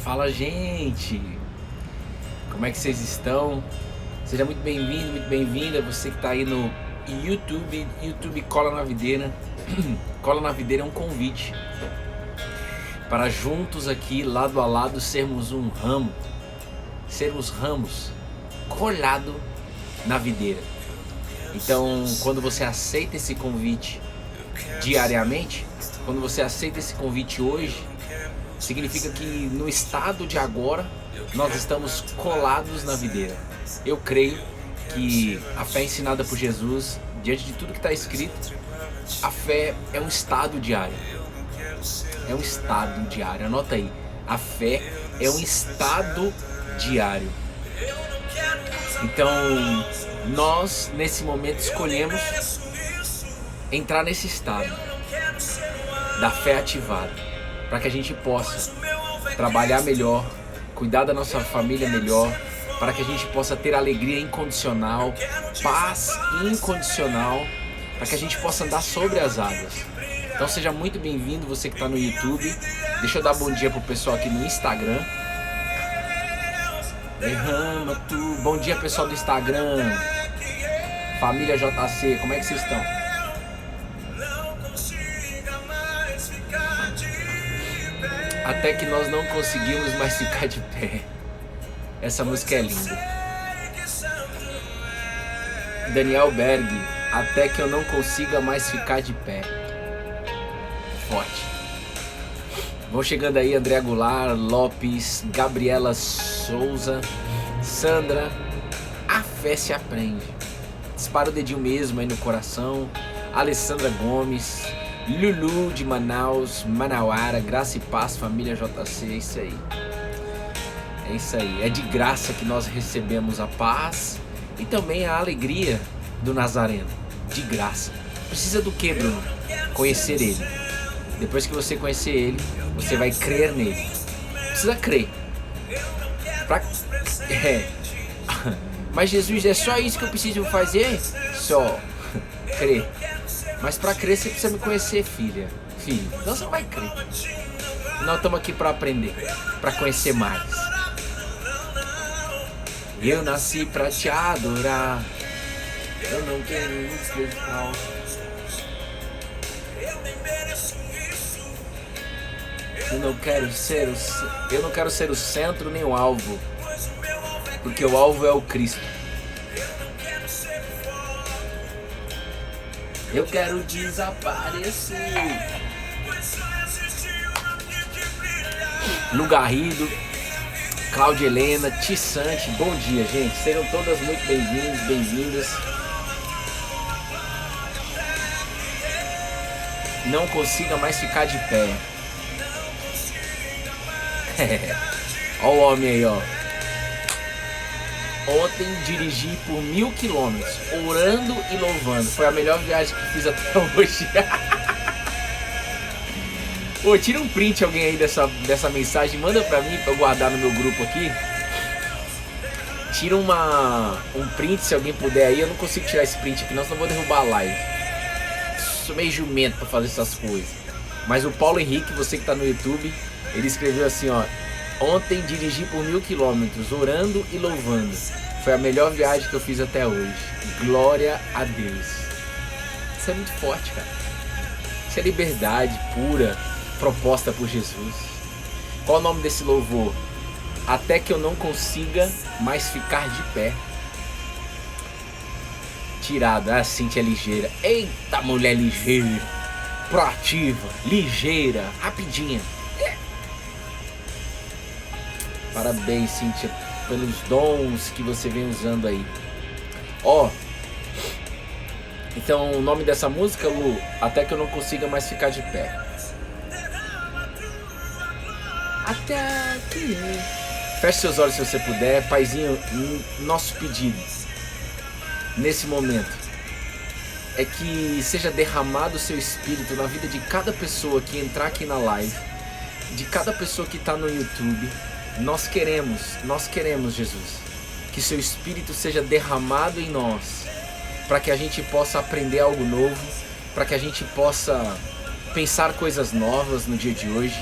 Fala, gente! Como é que vocês estão? Seja muito bem-vindo, muito bem-vinda. Você que está aí no YouTube Cola na Videira. Cola na Videira é um convite para juntos aqui, lado a lado, sermos um ramo, sermos ramos colado na videira. Então, quando você aceita esse convite diariamente, quando você aceita esse convite hoje, significa que no estado de agora nós estamos colados na videira. Eu creio que a fé ensinada por Jesus, diante de tudo que está escrito, a fé é um estado diário. É um estado diário, anota aí. A fé é um estado diário. Então, nós nesse momento escolhemos entrar nesse estado da fé ativada, para que a gente possa trabalhar melhor, cuidar da nossa família melhor, para que a gente possa ter alegria incondicional, paz incondicional, para que a gente possa andar sobre as águas. Então seja muito bem-vindo, você que está no YouTube. Deixa eu dar bom dia pro pessoal aqui no Instagram. Derrama tu. Bom dia, pessoal do Instagram. Família JC, como é que vocês estão? Até que nós não conseguimos mais ficar de pé. Essa música é linda. Daniel Berg, até que eu não consiga mais ficar de pé. Forte. Vão chegando aí André Goulart, Lopes, Gabriela Souza, Sandra. A fé se aprende. Dispara o dedinho mesmo aí no coração. Alessandra Gomes, Lulu de Manaus, Manauara, Graça e Paz, família JC, é isso aí. É isso aí, é de graça que nós recebemos a paz e também a alegria do Nazareno, de graça. Precisa do que, Bruno? Conhecer ele. Depois que você conhecer ele, você vai crer nele. Precisa crer. Mas Jesus, é só isso que eu preciso fazer? Só crer. Mas para crer você precisa me conhecer, filho. Então você não vai crer. Nós estamos aqui para aprender, para conhecer mais. Eu nasci para te adorar. Eu não quero especial. Eu não quero ser o centro nem o alvo, porque o alvo é o Cristo. Eu quero desaparecer. Lu Garrido, Cláudia Helena, Tissante, bom dia, gente. Sejam todas muito bem-vindos, bem-vindas. Não consiga mais ficar de pé. Ó o homem aí, ó. Ontem dirigi por 1000 quilômetros, orando e louvando. Foi a melhor viagem que fiz até hoje. Pô, tira um print alguém aí dessa mensagem, manda pra mim, pra eu guardar no meu grupo aqui. Tira um print se alguém puder aí. Eu não consigo tirar esse print aqui, não, senão eu vou derrubar a live. Sou meio jumento pra fazer essas coisas. Mas o Paulo Henrique, você que tá no YouTube, ele escreveu assim, ó: ontem dirigi por 1000 quilômetros, orando e louvando. Foi a melhor viagem que eu fiz até hoje. Glória a Deus. Isso é muito forte, cara. Isso é liberdade pura, proposta por Jesus. Qual o nome desse louvor? Até que eu não consiga mais ficar de pé. Tirada, a Cíntia ligeira. Eita, mulher ligeira, proativa, ligeira, rapidinha. Parabéns, Cíntia, pelos dons que você vem usando aí. Ó, então o nome dessa música, Lu, até que eu não consiga mais ficar de pé. Até que... Feche seus olhos se você puder. Paizinho, nosso pedido nesse momento é que seja derramado o seu espírito na vida de cada pessoa que entrar aqui na live, de cada pessoa que está no YouTube. Nós queremos, Jesus, que seu espírito seja derramado em nós, para que a gente possa aprender algo novo, para que a gente possa pensar coisas novas no dia de hoje,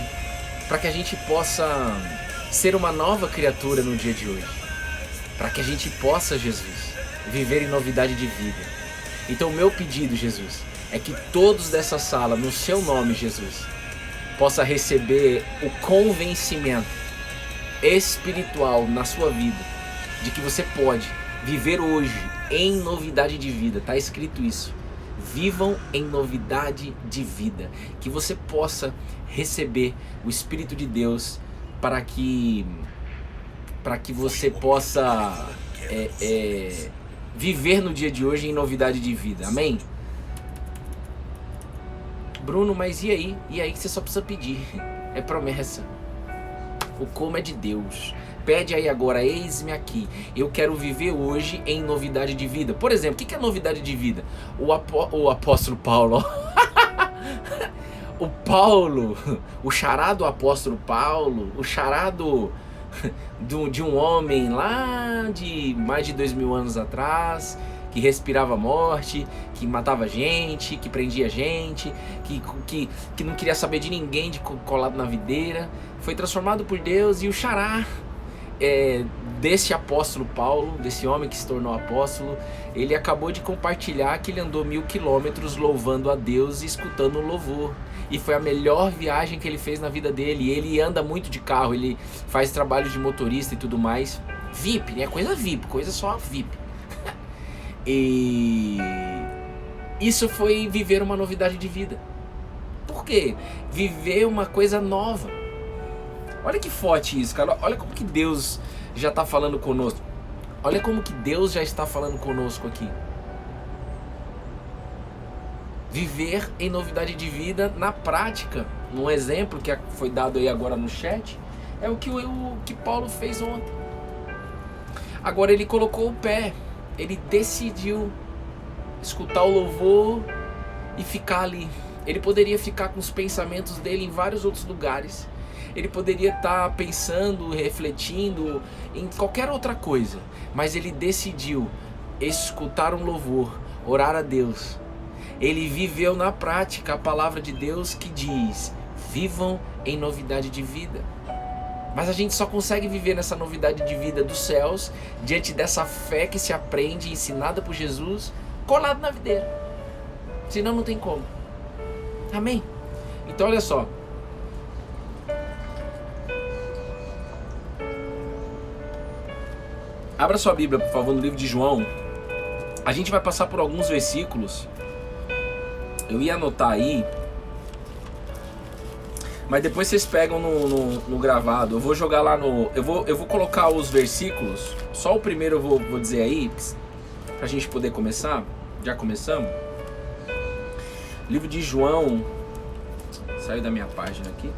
para que a gente possa ser uma nova criatura no dia de hoje, para que a gente possa, Jesus, viver em novidade de vida. Então o meu pedido, Jesus, é que todos dessa sala, no seu nome, Jesus, possa receber o convencimento espiritual na sua vida, de que você pode viver hoje em novidade de vida. Está escrito isso. Vivam em novidade de vida. Que você possa receber o Espírito de Deus para que você possa viver no dia de hoje em novidade de vida. Amém? Bruno, mas e aí? E aí que você só precisa pedir. É promessa. O como é de Deus. Pede aí agora, eis-me aqui. Eu quero viver hoje em novidade de vida. Por exemplo, o que é novidade de vida? O apóstolo Paulo. O charado apóstolo Paulo, o charado de um homem lá de mais de 2000 anos atrás, que respirava morte, que matava gente, que prendia gente, que não queria saber de ninguém, de colado na videira, foi transformado por Deus. E o xará desse apóstolo Paulo, desse homem que se tornou apóstolo, ele acabou de compartilhar que ele andou 1000 quilômetros louvando a Deus e escutando o louvor. E foi a melhor viagem que ele fez na vida dele. Ele anda muito de carro, ele faz trabalho de motorista e tudo mais. VIP, né? Coisa VIP, coisa só VIP. E isso foi viver uma novidade de vida. Por quê? Viver uma coisa nova. Olha que forte isso, cara. Olha como que Deus já está falando conosco. Olha como que Deus já está falando conosco aqui. Viver em novidade de vida na prática. Um exemplo que foi dado aí agora no chat é o que Paulo fez ontem. Agora ele colocou o pé. Ele decidiu escutar o louvor e ficar ali. Ele poderia ficar com os pensamentos dele em vários outros lugares. Ele poderia estar pensando, refletindo em qualquer outra coisa. Mas ele decidiu escutar um louvor, orar a Deus. Ele viveu na prática a palavra de Deus que diz: vivam em novidade de vida. Mas a gente só consegue viver nessa novidade de vida dos céus, diante dessa fé que se aprende, ensinada por Jesus, colado na videira. Senão não tem como. Amém? Então olha só. Abra sua Bíblia, por favor, no livro de João. A gente vai passar por alguns versículos. Eu ia anotar aí, mas depois vocês pegam no gravado. Eu vou jogar lá no... Eu vou colocar os versículos. Só o primeiro eu vou dizer aí, pra gente poder começar. Já começamos? Livro de João. Saiu da minha página aqui.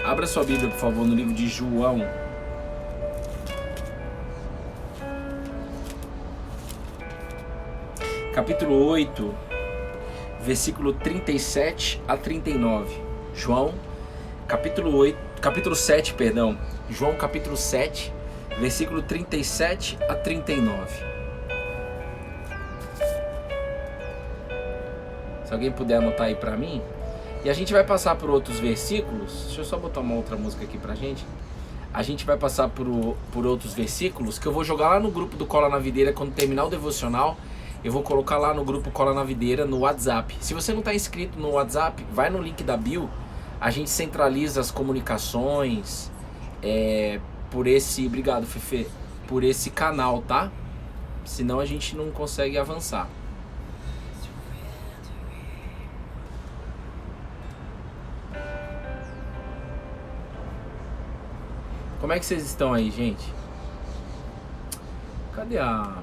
Abra sua Bíblia, por favor, no livro de João. Capítulo 8, versículo 37 a 39. João, capítulo 7, perdão. João, capítulo 7, versículo 37 a 39. Se alguém puder anotar aí pra mim. E a gente vai passar por outros versículos. Deixa eu só botar uma outra música aqui pra gente. A gente vai passar por outros versículos que eu vou jogar lá no grupo do Cola na Videira quando terminar o devocional. Eu vou colocar lá no grupo Cola na Videira no WhatsApp. Se você não está inscrito no WhatsApp, vai no link da bio. A gente centraliza as comunicações por esse... Obrigado, Fefe. Por esse canal, tá? Senão a gente não consegue avançar. Como é que vocês estão aí, gente? Cadê a...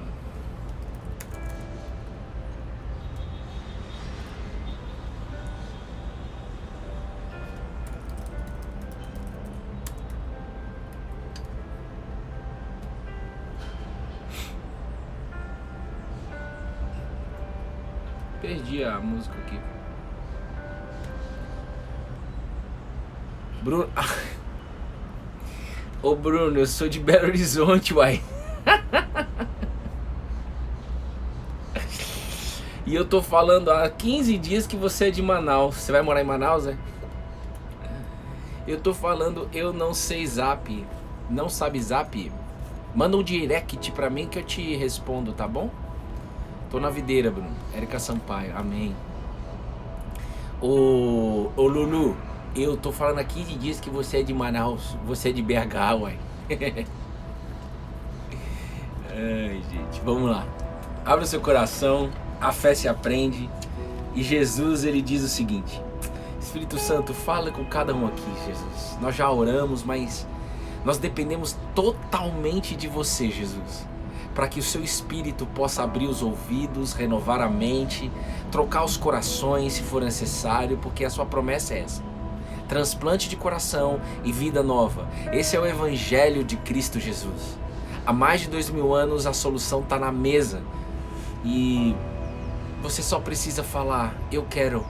Perdi a música aqui. Bruno... Ô Bruno, eu sou de Belo Horizonte, uai. E eu tô falando há 15 dias que você é de Manaus. Você vai morar em Manaus, né? Eu tô falando, eu não sei zap. Não sabe zap? Manda um direct pra mim que eu te respondo, tá bom? Tô na videira, Bruno. Érica Sampaio, amém. Ô Lulu, eu tô falando aqui de dias que você é de Manaus, você é de BH, uai. Ai, gente, vamos lá. Abra o seu coração, a fé se aprende. E Jesus, ele diz o seguinte: Espírito Santo, fala com cada um aqui, Jesus. Nós já oramos, mas nós dependemos totalmente de você, Jesus, para que o seu Espírito possa abrir os ouvidos, renovar a mente, trocar os corações se for necessário, porque a sua promessa é essa: transplante de coração e vida nova. Esse é o Evangelho de Cristo Jesus. Há mais de 2000 anos a solução está na mesa e você só precisa falar: eu quero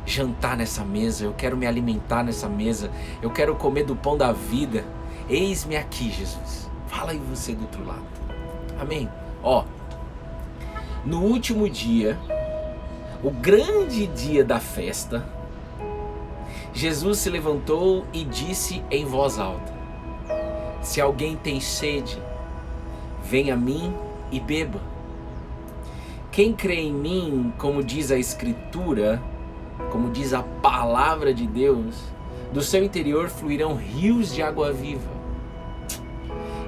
jantar nessa mesa, eu quero me alimentar nessa mesa, eu quero comer do pão da vida. Eis-me aqui, Jesus. Fala aí você do outro lado. Amém? Ó, no último dia, o grande dia da festa, Jesus se levantou e disse em voz alta: se alguém tem sede, venha a mim e beba. Quem crê em mim, como diz a Escritura, como diz a palavra de Deus, do seu interior fluirão rios de água viva.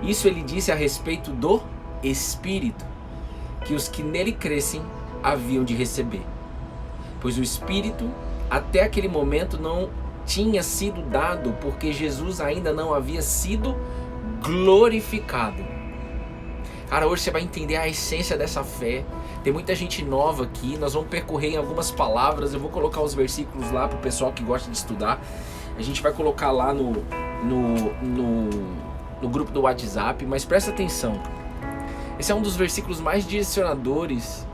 Isso ele disse a respeito do Espírito, que os que nele crescem haviam de receber. Pois o Espírito, até aquele momento, não tinha sido dado, porque Jesus ainda não havia sido glorificado. Cara, hoje você vai entender a essência dessa fé. Tem muita gente nova aqui, nós vamos percorrer em algumas palavras. Eu vou colocar os versículos lá para o pessoal que gosta de estudar. A gente vai colocar lá no grupo do WhatsApp, mas presta atenção. Esse é um dos versículos mais direcionadores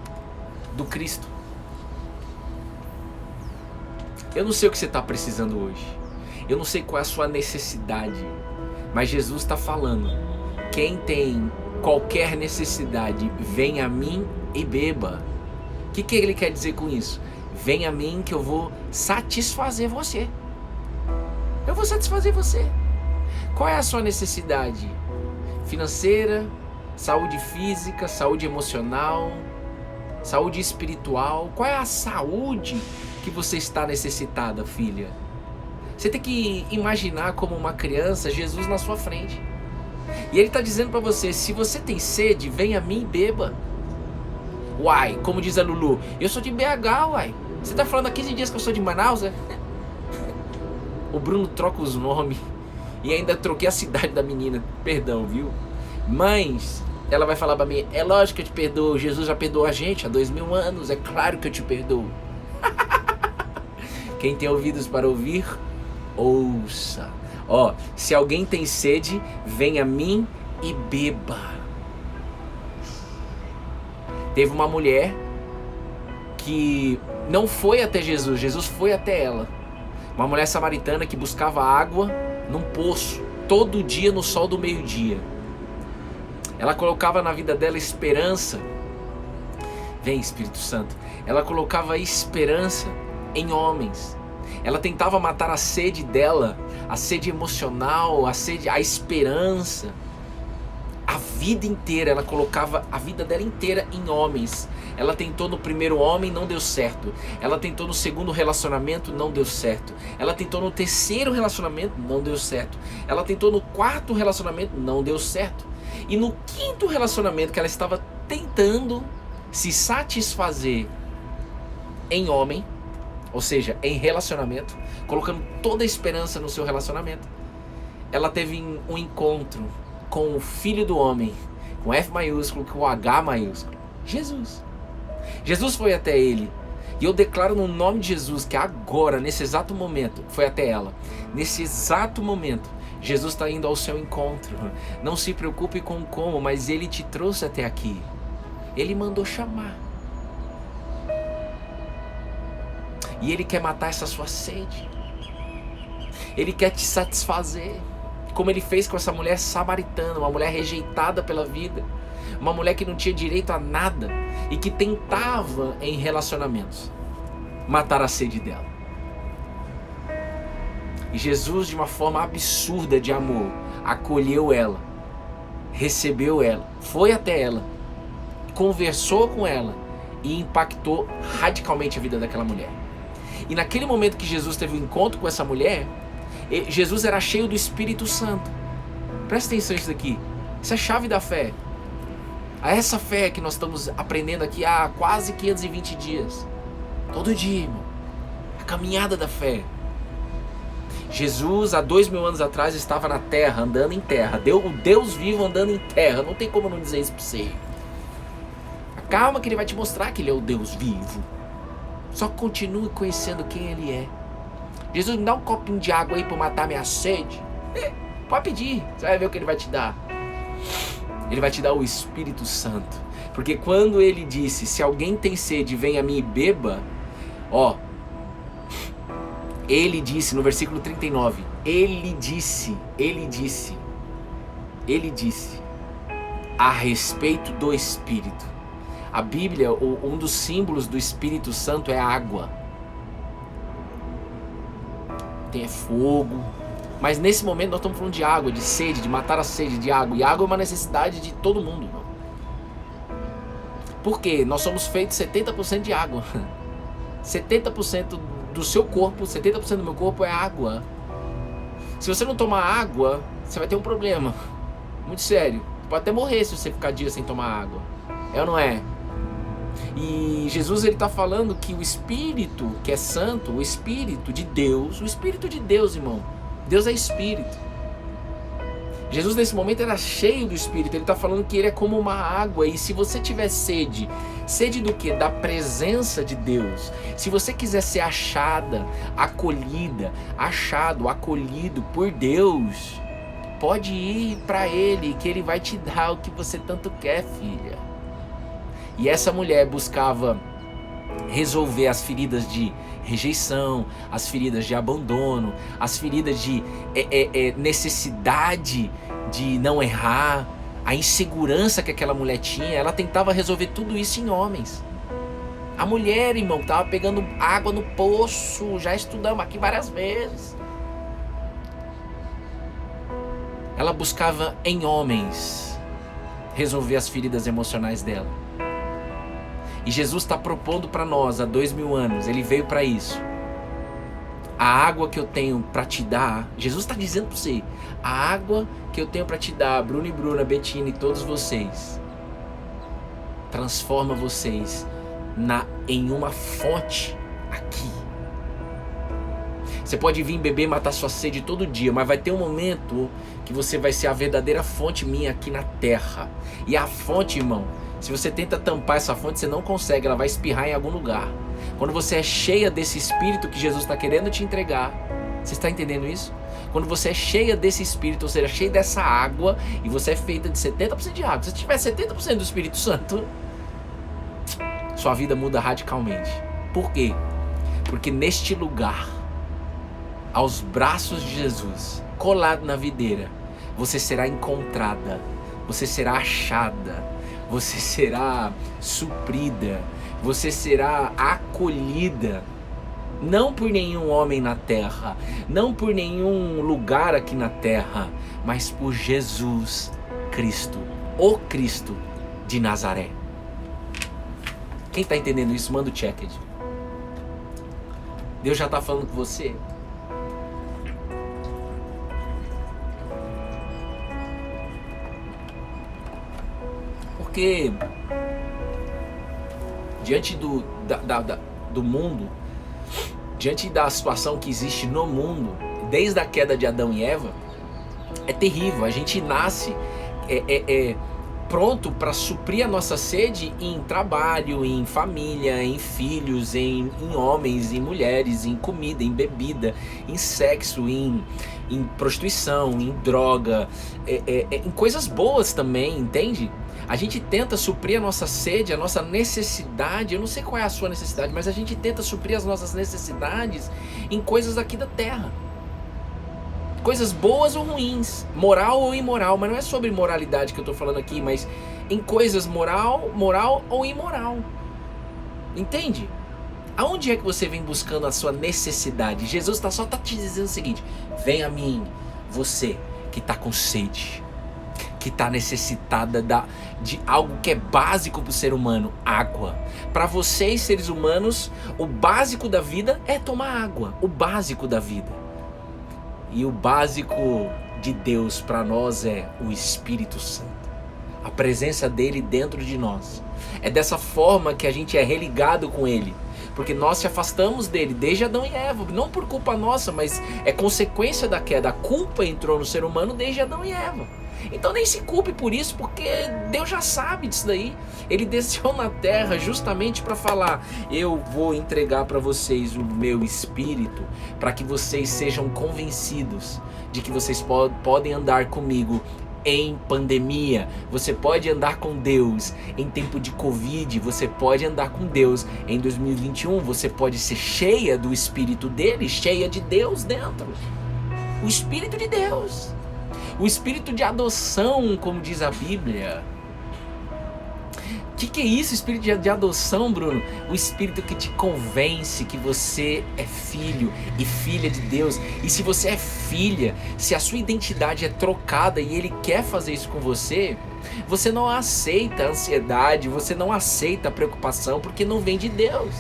do Cristo. Eu não sei o que você está precisando hoje. Eu não sei qual é a sua necessidade. Mas Jesus está falando: quem tem qualquer necessidade, vem a mim e beba. O que ele quer dizer com isso? Vem a mim que eu vou satisfazer você. Eu vou satisfazer você. Qual é a sua necessidade? Financeira, saúde física, saúde emocional, saúde espiritual? Qual é a saúde que você está necessitada, filha? Você tem que imaginar como uma criança, Jesus na sua frente. E ele está dizendo para você: se você tem sede, vem a mim e beba. Uai, como diz a Lulu, eu sou de BH, uai. Você está falando há 15 dias que eu sou de Manaus, é? O Bruno troca os nomes e ainda troquei a cidade da menina. Perdão, viu? Mas ela vai falar para mim: é lógico que eu te perdoo, Jesus já perdoou a gente há 2000 anos, é claro que eu te perdoo. Quem tem ouvidos para ouvir, ouça. Ó, se alguém tem sede, venha a mim e beba. Teve uma mulher que não foi até Jesus, Jesus foi até ela. Uma mulher samaritana que buscava água num poço, todo dia no sol do meio-dia. Ela colocava na vida dela esperança. Vem, Espírito Santo. Ela colocava esperança em homens. Ela tentava matar a sede dela, a sede emocional, a sede, a esperança. A vida inteira, ela colocava a vida dela inteira em homens. Ela tentou no primeiro homem, não deu certo. Ela tentou no segundo relacionamento, não deu certo. Ela tentou no terceiro relacionamento, não deu certo. Ela tentou no quarto relacionamento, não deu certo. E no quinto relacionamento que ela estava tentando se satisfazer em homem, ou seja, em relacionamento, colocando toda a esperança no seu relacionamento, ela teve um encontro com o Filho do Homem, com F maiúsculo, com H maiúsculo, Jesus. Jesus foi até ele. E eu declaro no nome de Jesus que agora, nesse exato momento, foi até ela. Nesse exato momento, Jesus está indo ao seu encontro. Não se preocupe com como, mas Ele te trouxe até aqui. Ele mandou chamar. E Ele quer matar essa sua sede. Ele quer te satisfazer. Como Ele fez com essa mulher samaritana, uma mulher rejeitada pela vida. Uma mulher que não tinha direito a nada e que tentava em relacionamentos matar a sede dela. E Jesus, de uma forma absurda de amor, acolheu ela, recebeu ela, foi até ela, conversou com ela e impactou radicalmente a vida daquela mulher. E naquele momento que Jesus teve um encontro com essa mulher, Jesus era cheio do Espírito Santo. Presta atenção nisso daqui. Isso é a chave da fé. A essa fé que nós estamos aprendendo aqui há quase 520 dias. Todo dia, irmão. A caminhada da fé. Jesus, há 2000 anos atrás, estava na terra, andando em terra. O Deus vivo andando em terra. Não tem como não dizer isso para você. Calma que ele vai te mostrar que ele é o Deus vivo. Só continue conhecendo quem ele é. Jesus, me dá um copinho de água aí para matar minha sede. Pode pedir, você vai ver o que ele vai te dar. Ele vai te dar o Espírito Santo. Porque quando ele disse, se alguém tem sede, venha a mim e beba. Ele disse no versículo 39. Ele disse a respeito do Espírito. A Bíblia, um dos símbolos do Espírito Santo é a água. Tem fogo. Mas nesse momento nós estamos falando de água, de sede, de matar a sede de água. E água é uma necessidade de todo mundo. Por quê? Nós somos feitos 70% de água. 70% do seu corpo, 70% do meu corpo é água. Se você não tomar água, você vai ter um problema. Muito sério. Pode até morrer se você ficar dias sem tomar água. É ou não é? E Jesus, ele está falando que o Espírito, que é santo, o Espírito de Deus, irmão, Deus é Espírito. Jesus nesse momento era cheio do Espírito. Ele está falando que ele é como uma água. E se você tiver sede, sede do quê? Da presença de Deus. Se você quiser ser acolhido por Deus, pode ir para ele, que ele vai te dar o que você tanto quer, filha. E essa mulher buscava resolver as feridas de rejeição, as feridas de abandono, as feridas de necessidade de não errar, a insegurança que aquela mulher tinha. Ela tentava resolver tudo isso em homens. A mulher, irmão, estava pegando água no poço, já estudamos aqui várias vezes. Ela buscava em homens resolver as feridas emocionais dela. E Jesus está propondo para nós há 2000 anos, ele veio para isso. A água que eu tenho para te dar, Jesus está dizendo para você, a água que eu tenho para te dar, Bruno e Bruna, Betina e todos vocês, transforma vocês em uma fonte aqui. Você pode vir beber e matar sua sede todo dia, mas vai ter um momento que você vai ser a verdadeira fonte minha aqui na terra. E a fonte, irmão, se você tenta tampar essa fonte, você não consegue, ela vai espirrar em algum lugar. Quando você é cheia desse Espírito que Jesus está querendo te entregar, você está entendendo isso? Quando você é cheia desse Espírito, ou seja, cheia dessa água, e você é feita de 70% de água, se você tiver 70% do Espírito Santo, sua vida muda radicalmente. Por quê? Porque neste lugar, aos braços de Jesus, colado na videira, você será encontrada, você será achada, você será suprida, você será acolhida, não por nenhum homem na terra, não por nenhum lugar aqui na terra, mas por Jesus Cristo, o Cristo de Nazaré. Quem está entendendo isso, manda o check aí. Deus já está falando com você. Porque diante do mundo, diante da situação que existe no mundo, desde a queda de Adão e Eva, é terrível. A gente nasce pronto para suprir a nossa sede em trabalho, em família, em filhos, em homens, em mulheres, em comida, em bebida, em sexo, em prostituição, em droga, em coisas boas também, entende? A gente tenta suprir a nossa sede, a nossa necessidade. Eu não sei qual é a sua necessidade, mas a gente tenta suprir as nossas necessidades em coisas aqui da terra. Coisas boas ou ruins, moral ou imoral. Mas não é sobre moralidade que eu estou falando aqui, mas em coisas moral ou imoral. Entende? Aonde é que você vem buscando a sua necessidade? Jesus só está te dizendo o seguinte: vem a mim, você que está com sede, que está necessitada de algo que é básico para o ser humano, água. Para vocês, seres humanos, o básico da vida é tomar água, o básico da vida. E o básico de Deus para nós é o Espírito Santo, a presença dele dentro de nós. É dessa forma que a gente é religado com ele, porque nós se afastamos dele desde Adão e Eva, não por culpa nossa, mas é consequência da queda. A culpa entrou no ser humano desde Adão e Eva. Então nem se culpe por isso, porque Deus já sabe disso daí. Ele desceu na terra justamente para falar: eu vou entregar para vocês o meu Espírito, para que vocês sejam convencidos de que vocês podem andar comigo em pandemia, você pode andar com Deus em tempo de Covid, você pode andar com Deus em 2021, você pode ser cheia do Espírito dele, cheia de Deus dentro. O Espírito de Deus, o Espírito de adoção, como diz a Bíblia. O que é isso, Espírito de adoção, Bruno? O Espírito que te convence que você é filho e filha de Deus. E se você é filha, se a sua identidade é trocada e Ele quer fazer isso com você, você não aceita a ansiedade, você não aceita a preocupação, porque não vem de Deus.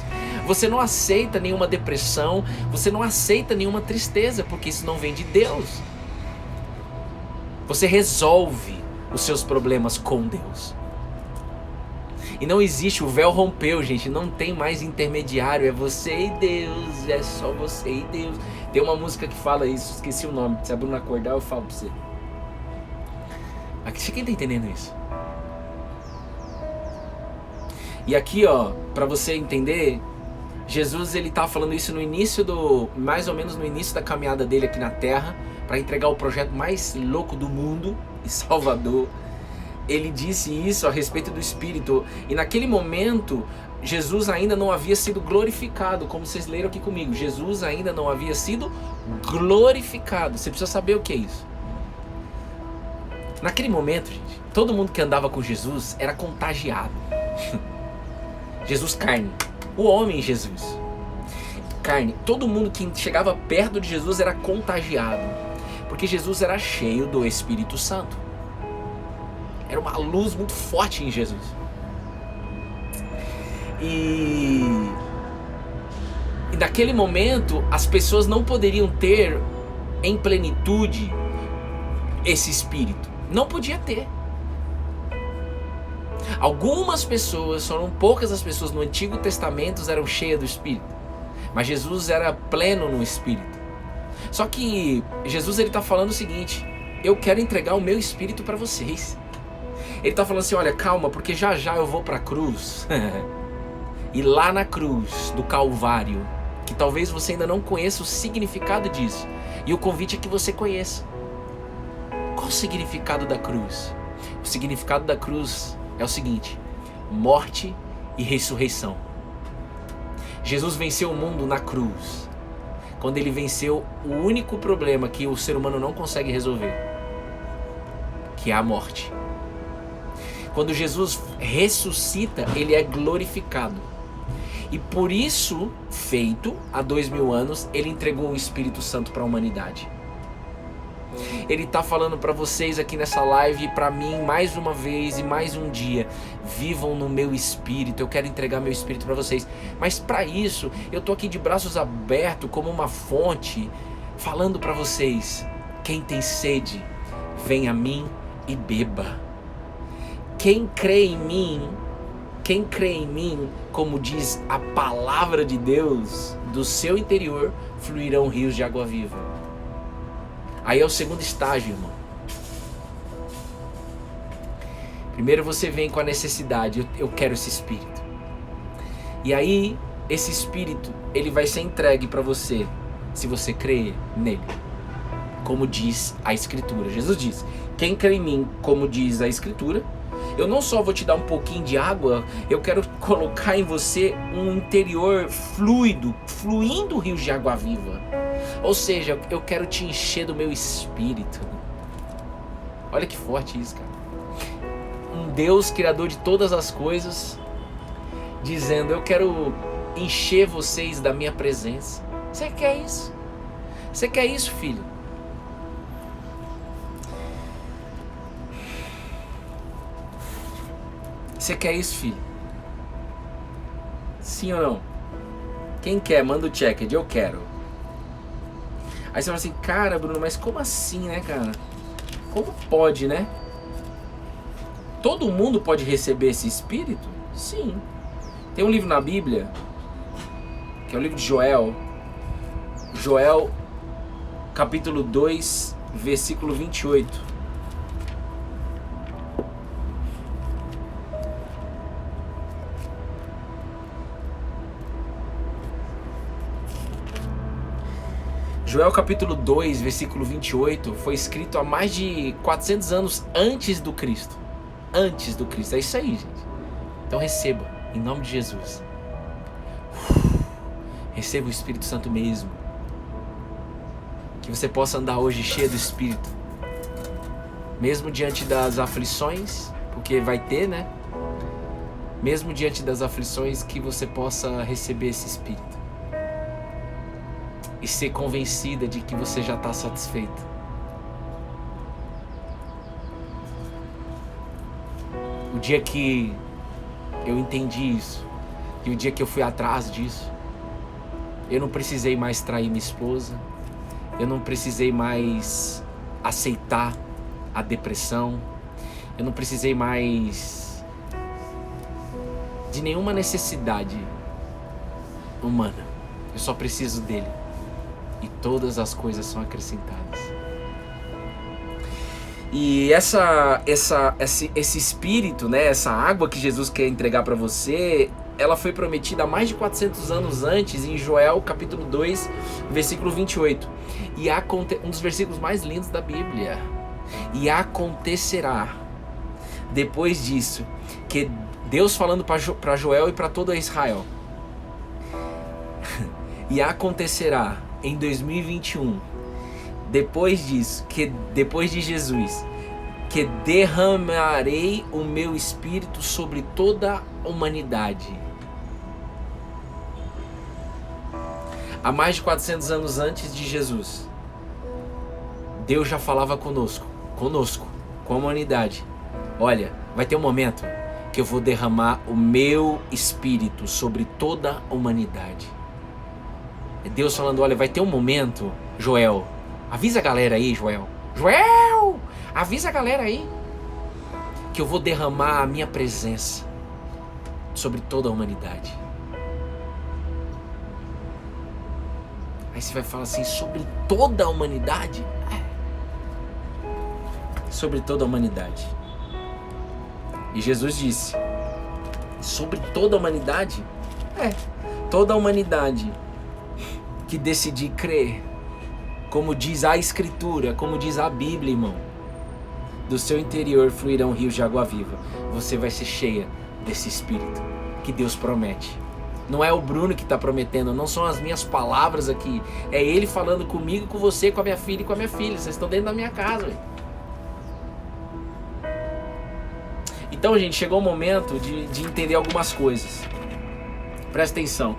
Você não aceita nenhuma depressão, você não aceita nenhuma tristeza, porque isso não vem de Deus. Você resolve os seus problemas com Deus. E não existe, o véu rompeu, gente, não tem mais intermediário, é você e Deus, é só você e Deus. Tem uma música que fala isso, esqueci o nome, se a Bruna acordar eu falo pra você. Aqui, quem tá entendendo isso? E aqui, ó, pra você entender, Jesus, ele tá falando isso no início mais ou menos no início da caminhada dele aqui na Terra, para entregar o projeto mais louco do mundo, em Salvador. Ele disse isso a respeito do Espírito, e naquele momento Jesus ainda não havia sido glorificado, como vocês leram aqui comigo. Jesus ainda não havia sido glorificado. Você precisa saber o que é isso. Naquele momento, gente, todo mundo que andava com Jesus era contagiado. Jesus carne, o homem Jesus carne, todo mundo que chegava perto de Jesus era contagiado, porque Jesus era cheio do Espírito Santo. Era uma luz muito forte em Jesus. E naquele momento as pessoas não poderiam ter em plenitude esse Espírito. Não podia ter. Algumas pessoas, foram poucas as pessoas no Antigo Testamento eram cheias do Espírito. Mas Jesus era pleno no Espírito. Só que Jesus ele está falando o seguinte: eu quero entregar o meu Espírito para vocês. Ele está falando assim: olha, calma, porque já eu vou para a cruz. E lá na cruz do Calvário, que talvez você ainda não conheça o significado disso, e o convite é que você conheça. Qual o significado da cruz? O significado da cruz é o seguinte: morte e ressurreição. Jesus venceu o mundo na cruz, quando ele venceu o único problema que o ser humano não consegue resolver, que é a morte. Quando Jesus ressuscita, ele é glorificado. E por isso, feito há 2000 anos, ele entregou o Espírito Santo para a humanidade. Ele está falando para vocês aqui nessa live e para mim mais uma vez e mais um dia: vivam no meu Espírito, eu quero entregar meu Espírito para vocês. Mas para isso, eu estou aqui de braços abertos como uma fonte, falando para vocês: quem tem sede, vem a mim e beba. Quem crê em mim, como diz a palavra de Deus, do seu interior fluirão rios de água viva. Aí é o segundo estágio, irmão. Primeiro você vem com a necessidade: eu quero esse Espírito. E aí, esse Espírito, ele vai ser entregue para você, se você crer nele. Como diz a Escritura. Jesus diz: quem crê em mim, como diz a Escritura, eu não só vou te dar um pouquinho de água, eu quero colocar em você um interior fluindo rios de água viva. Ou seja, eu quero te encher do meu Espírito. Olha que forte isso, cara. Um Deus criador de todas as coisas, dizendo: eu quero encher vocês da minha presença. Você quer isso? Você quer isso, filho? Você quer isso, filho? Sim ou não? Quem quer, manda o check, eu quero. Aí você fala assim, cara, Bruno, mas como assim, né, cara? Como pode, né? Todo mundo pode receber esse espírito? Sim. Tem um livro na Bíblia, que é o livro de Joel. Joel, capítulo 2, versículo 28. Joel capítulo 2, versículo 28, foi escrito há mais de 400 anos antes do Cristo. Antes do Cristo, é isso aí, gente. Então receba, em nome de Jesus. Receba o Espírito Santo mesmo. Que você possa andar hoje cheio do Espírito. Mesmo diante das aflições, porque vai ter, né? Mesmo diante das aflições, que você possa receber esse Espírito. E ser convencida de que você já está satisfeita. O dia que eu entendi isso, e o dia que eu fui atrás disso, eu não precisei mais trair minha esposa, eu não precisei mais aceitar a depressão, eu não precisei mais de nenhuma necessidade humana, eu só preciso dele. E todas as coisas são acrescentadas. E esse espírito, né, essa água que Jesus quer entregar para você, ela foi prometida há mais de 400 anos antes, em Joel capítulo 2, versículo 28. E um dos versículos mais lindos da Bíblia. E acontecerá, depois disso, que Deus falando para Joel e para todo Israel. E acontecerá em 2021, depois disso, que depois de Jesus, que derramarei o meu espírito sobre toda a humanidade. Há mais de 400 anos antes de Jesus, Deus já falava conosco, com a humanidade. Olha, vai ter um momento que eu vou derramar o meu espírito sobre toda a humanidade. É Deus falando, olha, vai ter um momento, Joel, avisa a galera aí, Joel, avisa a galera aí, que eu vou derramar a minha presença sobre toda a humanidade. Aí você vai falar assim, sobre toda a humanidade? Sobre toda a humanidade. E Jesus disse, sobre toda a humanidade? Toda a humanidade que decidir crer, como diz a Escritura, como diz a Bíblia, irmão, do seu interior fluirão rios de água viva. Você vai ser cheia desse Espírito que Deus promete. Não é o Bruno que está prometendo, não são as minhas palavras aqui, é Ele falando comigo, com você, com a minha filha e com a minha filha. Vocês estão dentro da minha casa, véio. Então, gente, chegou o momento de entender algumas coisas. Presta atenção.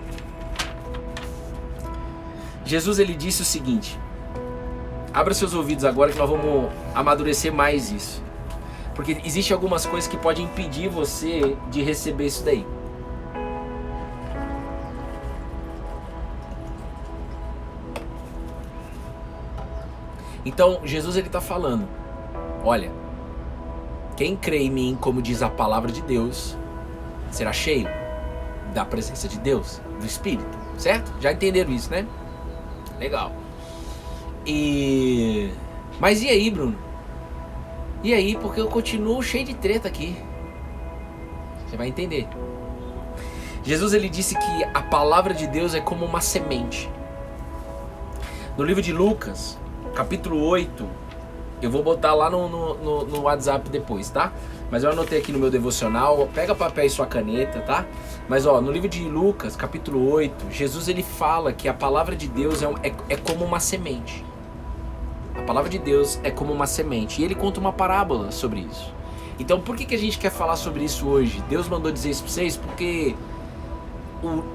Jesus, ele disse o seguinte, abra seus ouvidos agora que nós vamos amadurecer mais isso. Porque existem algumas coisas que podem impedir você de receber isso daí. Então, Jesus, ele está falando, olha, quem crê em mim, como diz a palavra de Deus, será cheio da presença de Deus, do Espírito, certo? Já entenderam isso, né? Legal. Mas e aí, Bruno? E aí, porque eu continuo cheio de treta aqui. Você vai entender. Jesus, ele disse que a palavra de Deus é como uma semente. No livro de Lucas, capítulo 8, eu vou botar lá no WhatsApp depois, tá? Mas eu anotei aqui no meu devocional, pega papel e sua caneta, tá? Mas ó, no livro de Lucas, capítulo 8, Jesus, ele fala que a palavra de Deus é como uma semente. A palavra de Deus é como uma semente. E ele conta uma parábola sobre isso. Então por que a gente quer falar sobre isso hoje? Deus mandou dizer isso pra vocês porque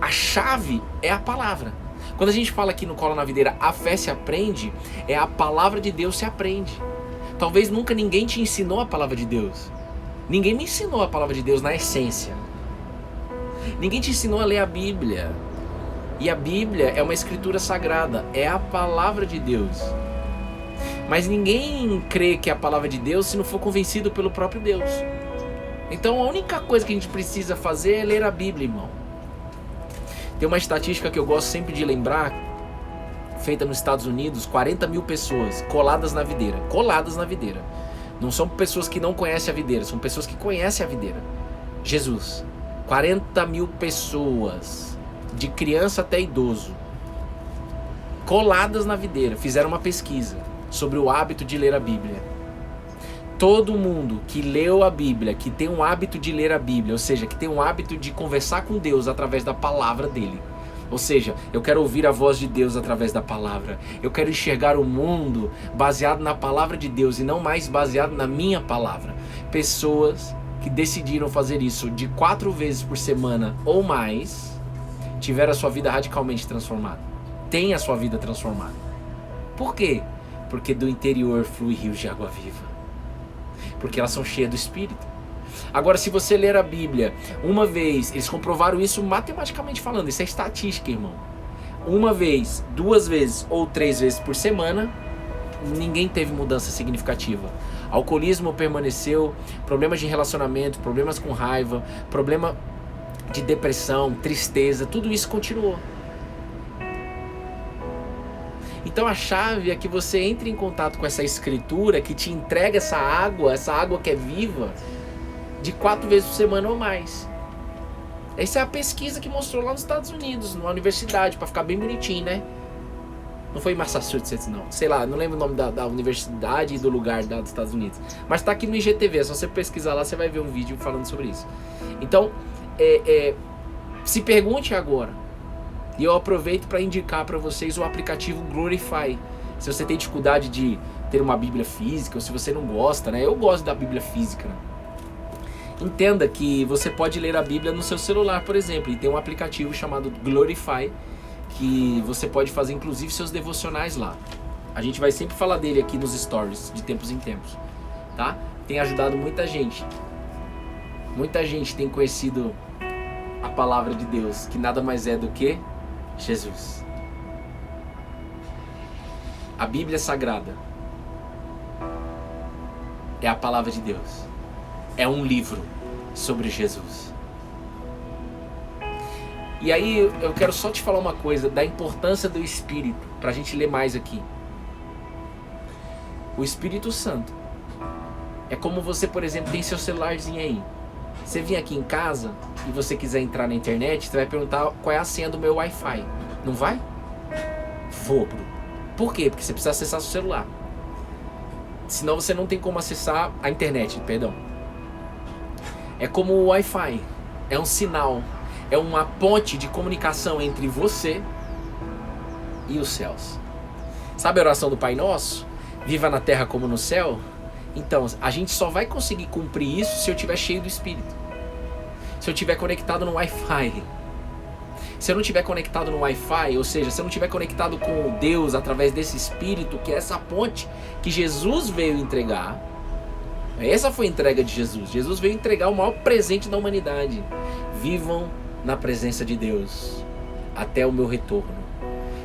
a chave é a palavra. Quando a gente fala aqui no Cola na Videira, a fé se aprende, é a palavra de Deus se aprende. Talvez nunca ninguém te ensinou a palavra de Deus. Ninguém me ensinou a palavra de Deus na essência. Ninguém te ensinou a ler a Bíblia. E a Bíblia é uma escritura sagrada, é a palavra de Deus. Mas ninguém crê que é a palavra de Deus se não for convencido pelo próprio Deus. Então a única coisa que a gente precisa fazer é ler a Bíblia, irmão. Tem uma estatística que eu gosto sempre de lembrar, feita nos Estados Unidos, 40 mil pessoas coladas na videira. Coladas na videira. Não são pessoas que não conhecem a videira, são pessoas que conhecem a videira. Jesus. 40 mil pessoas, de criança até idoso, coladas na videira, fizeram uma pesquisa sobre o hábito de ler a Bíblia. Todo mundo que leu a Bíblia, que tem um hábito de ler a Bíblia, ou seja, que tem um hábito de conversar com Deus através da palavra dele. Ou seja, eu quero ouvir a voz de Deus através da palavra. Eu quero enxergar o mundo baseado na palavra de Deus e não mais baseado na minha palavra. Pessoas que decidiram fazer isso de 4 vezes por semana ou mais, tiveram a sua vida radicalmente transformada. Tem a sua vida transformada. Por quê? Porque do interior flui rios de água viva. Porque elas são cheias do Espírito. Agora, se você ler a Bíblia uma vez, eles comprovaram isso matematicamente falando, isso é estatística, irmão. Uma vez, 2 vezes ou 3 vezes por semana, ninguém teve mudança significativa. Alcoolismo permaneceu, problemas de relacionamento, problemas com raiva, problema de depressão, tristeza, tudo isso continuou. Então a chave é que você entre em contato com essa escritura que te entrega essa água que é viva, de 4 vezes por semana ou mais. Essa é a pesquisa que mostrou lá nos Estados Unidos, numa universidade, para ficar bem bonitinho, né? Não foi em Massachusetts, não. Sei lá, não lembro o nome da universidade e do lugar dos Estados Unidos. Mas tá aqui no IGTV, é só você pesquisar lá, você vai ver um vídeo falando sobre isso. Então, se pergunte agora. E eu aproveito para indicar para vocês o aplicativo Glorify. Se você tem dificuldade de ter uma Bíblia física, ou se você não gosta, né? Eu gosto da Bíblia física, né? Entenda que você pode ler a Bíblia no seu celular, por exemplo. E tem um aplicativo chamado Glorify, que você pode fazer inclusive seus devocionais lá. A gente vai sempre falar dele aqui nos stories, de tempos em tempos, tá? Tem ajudado muita gente. Muita gente tem conhecido a palavra de Deus, que nada mais é do que Jesus. A Bíblia Sagrada é a palavra de Deus. É um livro sobre Jesus. E aí eu quero só te falar uma coisa da importância do Espírito, pra gente ler mais aqui. O Espírito Santo é como você, por exemplo, tem seu celularzinho aí. Você vir aqui em casa e você quiser entrar na internet, você vai perguntar qual é a senha do meu Wi-Fi. Não vai? Vou, Bruno. Por quê? Porque você precisa acessar seu celular. Senão você não tem como acessar a internet, perdão. É como o Wi-Fi. É um sinal. É uma ponte de comunicação entre você e os céus. Sabe a oração do Pai Nosso? Viva na terra como no céu? Então, a gente só vai conseguir cumprir isso se eu estiver cheio do Espírito. Se eu estiver conectado no Wi-Fi. Se eu não estiver conectado no Wi-Fi, ou seja, se eu não estiver conectado com Deus através desse Espírito, que é essa ponte que Jesus veio entregar. Essa foi a entrega de Jesus. Jesus veio entregar o maior presente da humanidade. Vivam na presença de Deus até o meu retorno.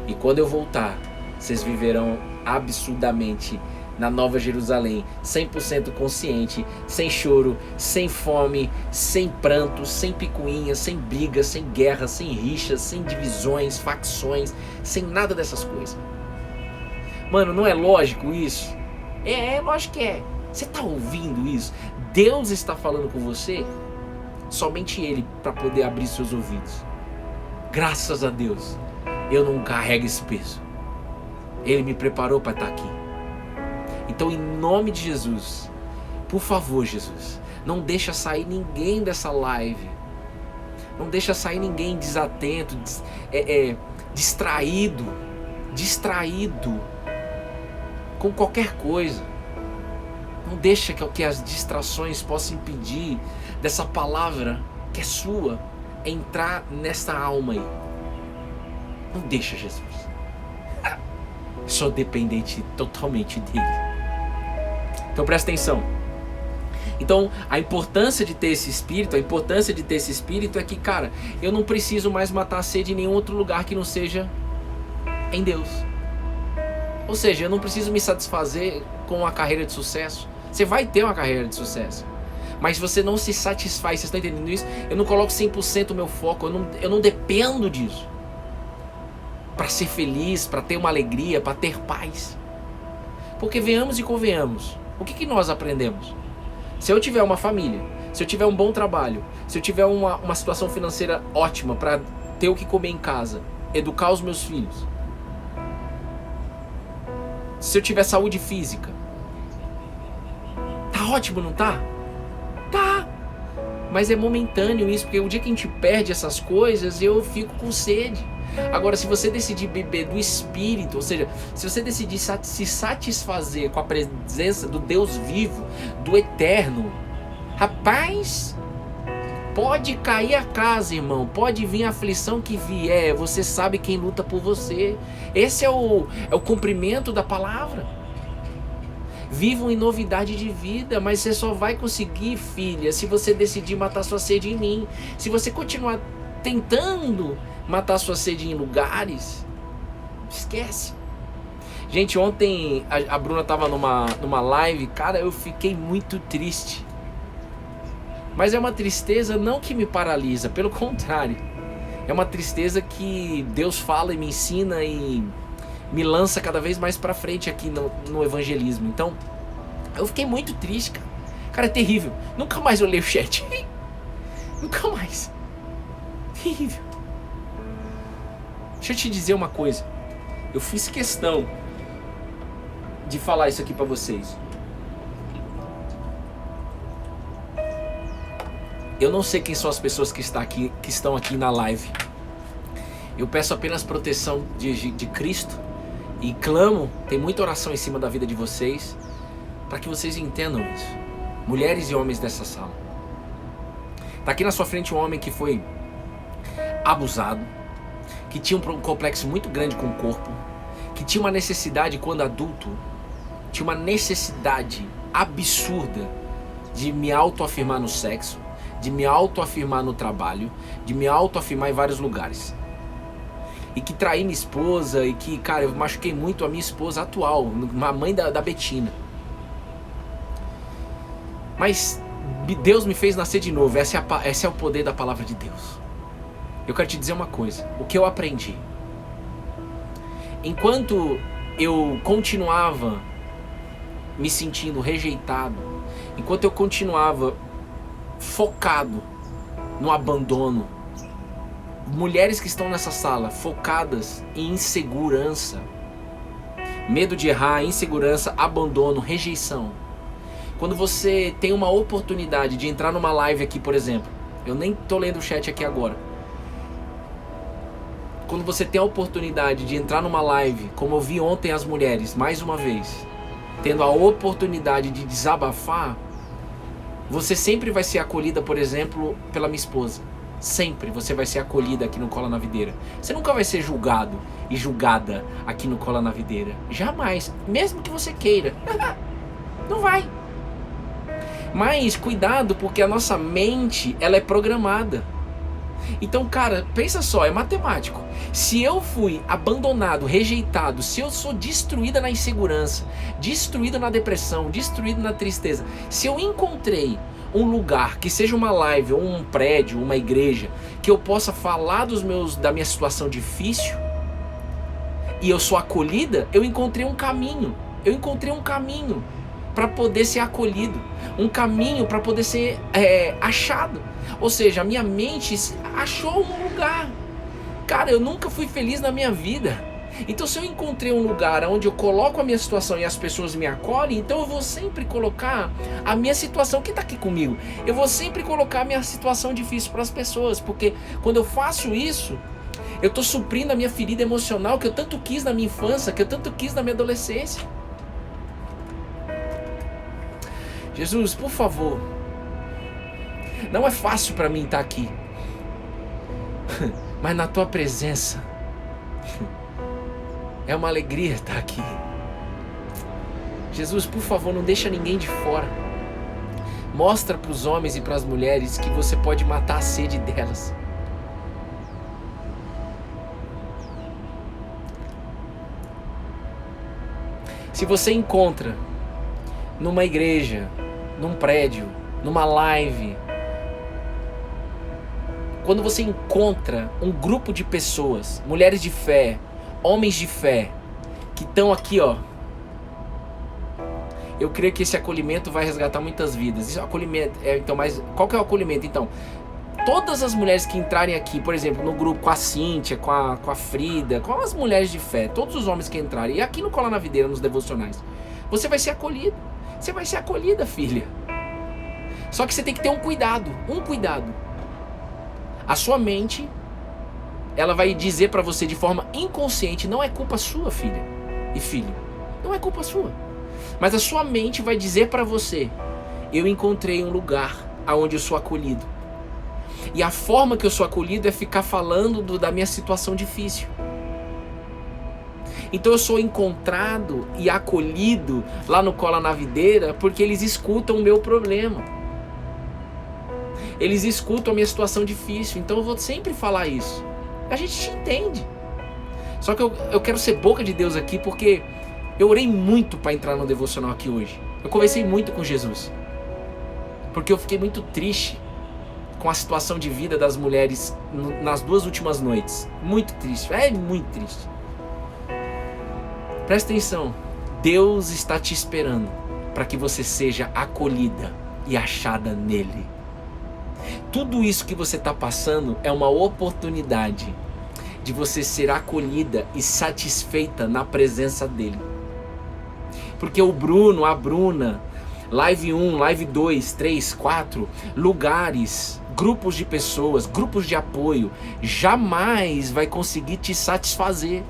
E quando eu voltar, vocês viverão absurdamente na Nova Jerusalém, 100% consciente, sem choro, sem fome, sem pranto, sem picuinha, sem briga, sem guerra, sem rixas, sem divisões, facções, sem nada dessas coisas. Mano, não é lógico isso? É lógico que é. Você está ouvindo isso? Deus está falando com você? Somente Ele para poder abrir seus ouvidos. Graças a Deus, eu não carrego esse peso. Ele me preparou para estar aqui. Então, em nome de Jesus, por favor, Jesus, não deixa sair ninguém dessa live. Não deixa sair ninguém desatento, distraído com qualquer coisa. Não deixa que as distrações possam impedir dessa palavra que é sua. entrar nessa alma aí. Não deixa, Jesus. Sou dependente totalmente dele. Então presta atenção. Então a importância de ter esse espírito, é que, cara, eu não preciso mais matar a sede em nenhum outro lugar que não seja em Deus. Ou seja, eu não preciso me satisfazer com uma carreira de sucesso. Você vai ter uma carreira de sucesso, mas você não se satisfaz. Vocês estão entendendo isso? Eu não coloco 100% o meu foco, eu não dependo disso para ser feliz, para ter uma alegria, para ter paz. Porque venhamos e convenhamos, o que nós aprendemos? Se eu tiver uma família, se eu tiver um bom trabalho, se eu tiver uma situação financeira ótima para ter o que comer em casa, educar os meus filhos, se eu tiver saúde física, tá ótimo, não tá? Tá. Mas é momentâneo isso, porque o dia que a gente perde essas coisas, eu fico com sede. Agora, se você decidir beber do Espírito, ou seja, se você decidir se satisfazer com a presença do Deus vivo, do Eterno, rapaz, pode cair a casa, irmão, pode vir a aflição que vier, você sabe quem luta por você. Esse é o cumprimento da palavra. Vivam em novidade de vida, mas você só vai conseguir, filha, se você decidir matar sua sede em mim. Se você continuar tentando matar sua sede em lugares, esquece. Gente, ontem a Bruna tava numa live, cara, eu fiquei muito triste. Mas é uma tristeza não que me paralisa, pelo contrário. É uma tristeza que Deus fala e me ensina e me lança cada vez mais pra frente aqui no evangelismo. Então, eu fiquei muito triste, cara. Cara, é terrível. Nunca mais eu leio o chat. Nunca mais. Terrível. Deixa eu te dizer uma coisa. Eu fiz questão de falar isso aqui pra vocês. Eu não sei quem são as pessoas que estão aqui na live. Eu peço apenas proteção de Cristo e clamo, tem muita oração em cima da vida de vocês, para que vocês entendam isso. Mulheres e homens dessa sala. Tá aqui na sua frente um homem que foi abusado, que tinha um complexo muito grande com o corpo, que tinha uma necessidade quando adulto, tinha uma necessidade absurda de me autoafirmar no sexo, de me autoafirmar no trabalho, de me autoafirmar em vários lugares. E que traí minha esposa, e que, cara, eu machuquei muito a minha esposa atual, a mãe da Betina. Mas Deus me fez nascer de novo, esse é o poder da palavra de Deus. Eu quero te dizer uma coisa, o que eu aprendi. Enquanto eu continuava me sentindo rejeitado, enquanto eu continuava focado no abandono, mulheres que estão nessa sala focadas em insegurança, medo de errar, insegurança, abandono, rejeição. Quando você tem uma oportunidade de entrar numa live aqui, por exemplo, eu nem tô lendo o chat aqui agora. Quando você tem a oportunidade de entrar numa live, como eu vi ontem as mulheres, mais uma vez, tendo a oportunidade de desabafar, você sempre vai ser acolhida, por exemplo, pela minha esposa. Sempre você vai ser acolhida aqui no Cola na Videira. Você nunca vai ser julgado e julgada aqui no Cola na Videira. Jamais. Mesmo que você queira. Não vai. Mas cuidado, porque a nossa mente, ela é programada. Então, cara, pensa só, é matemático. Se eu fui abandonado, rejeitado, se eu sou destruída na insegurança, destruída na depressão, destruída na tristeza, se eu encontrei um lugar, que seja uma live, ou um prédio, uma igreja, que eu possa falar da minha situação difícil, e eu sou acolhida, eu encontrei um caminho. Eu encontrei um caminho para poder ser acolhido, um caminho para poder ser achado. Ou seja, a minha mente achou um lugar. Cara, eu nunca fui feliz na minha vida. Então, se eu encontrei um lugar onde eu coloco a minha situação e as pessoas me acolhem, então eu vou sempre colocar a minha situação, que está aqui comigo, eu vou sempre colocar a minha situação difícil para as pessoas, porque quando eu faço isso, eu estou suprindo a minha ferida emocional que eu tanto quis na minha infância, que eu tanto quis na minha adolescência. Jesus, por favor, não é fácil para mim estar aqui. mas na tua presença é uma alegria estar aqui. Jesus, por favor, não deixa ninguém de fora. Mostra para os homens e para as mulheres que você pode matar a sede delas. Se você encontra numa igreja, num prédio, numa live, quando você encontra um grupo de pessoas, mulheres de fé, homens de fé, que estão aqui, ó, eu creio que esse acolhimento vai resgatar muitas vidas. Isso é acolhimento, então, mas qual que é o acolhimento? Então, todas as mulheres que entrarem aqui, por exemplo, no grupo com a Cíntia, com a Frida, com as mulheres de fé, todos os homens que entrarem, e aqui no Cola na Videira, nos devocionais, você vai ser acolhido. Você vai ser acolhida, filha. Só que você tem que ter um cuidado. A sua mente, ela vai dizer pra você de forma inconsciente, não é culpa sua, filha e filho. Não é culpa sua. Mas a sua mente vai dizer pra você, eu encontrei um lugar onde eu sou acolhido. E a forma que eu sou acolhido é ficar falando da minha situação difícil. Então eu sou encontrado e acolhido lá no Cola na Videira porque eles escutam o meu problema. Eles escutam a minha situação difícil. Então eu vou sempre falar isso. A gente te entende. Só que eu quero ser boca de Deus aqui porque eu orei muito para entrar no devocional aqui hoje. Eu conversei muito com Jesus. Porque eu fiquei muito triste com a situação de vida das mulheres nas 2 últimas noites. Muito triste. É muito triste. Presta atenção. Deus está te esperando para que você seja acolhida e achada nele. Tudo isso que você está passando é uma oportunidade de você ser acolhida e satisfeita na presença dele. Porque o Bruno, a Bruna, live 1, live 2, 3, 4, lugares, grupos de pessoas, grupos de apoio, jamais vai conseguir te satisfazer.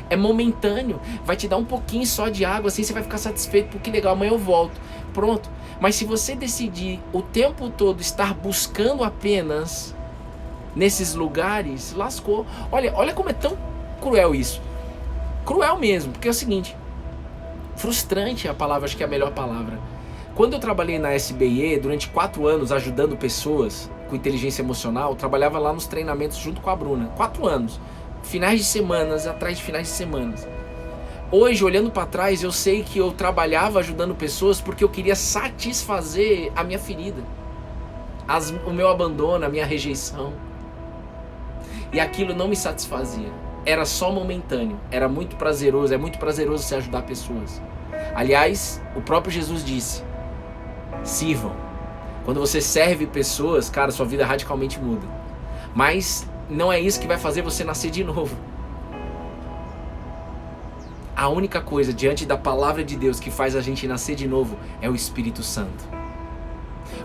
É momentâneo, vai te dar um pouquinho só de água, assim você vai ficar satisfeito, porque legal, amanhã eu volto, pronto. Mas se você decidir o tempo todo estar buscando apenas nesses lugares, lascou. Olha como é tão cruel isso. Cruel mesmo, porque é o seguinte, frustrante é a palavra, acho que é a melhor palavra. Quando eu trabalhei na SBE, durante 4 anos, ajudando pessoas com inteligência emocional, eu trabalhava lá nos treinamentos junto com a Bruna, 4 anos. Finais de semanas, atrás de finais de semanas. Hoje, olhando para trás, eu sei que eu trabalhava ajudando pessoas porque eu queria satisfazer a minha ferida, o meu abandono, a minha rejeição. E aquilo não me satisfazia. Era só momentâneo. Era muito prazeroso. É muito prazeroso você ajudar pessoas. Aliás, o próprio Jesus disse: sirvam. Quando você serve pessoas, cara, sua vida radicalmente muda. Mas não é isso que vai fazer você nascer de novo. A única coisa diante da palavra de Deus que faz a gente nascer de novo é o Espírito Santo.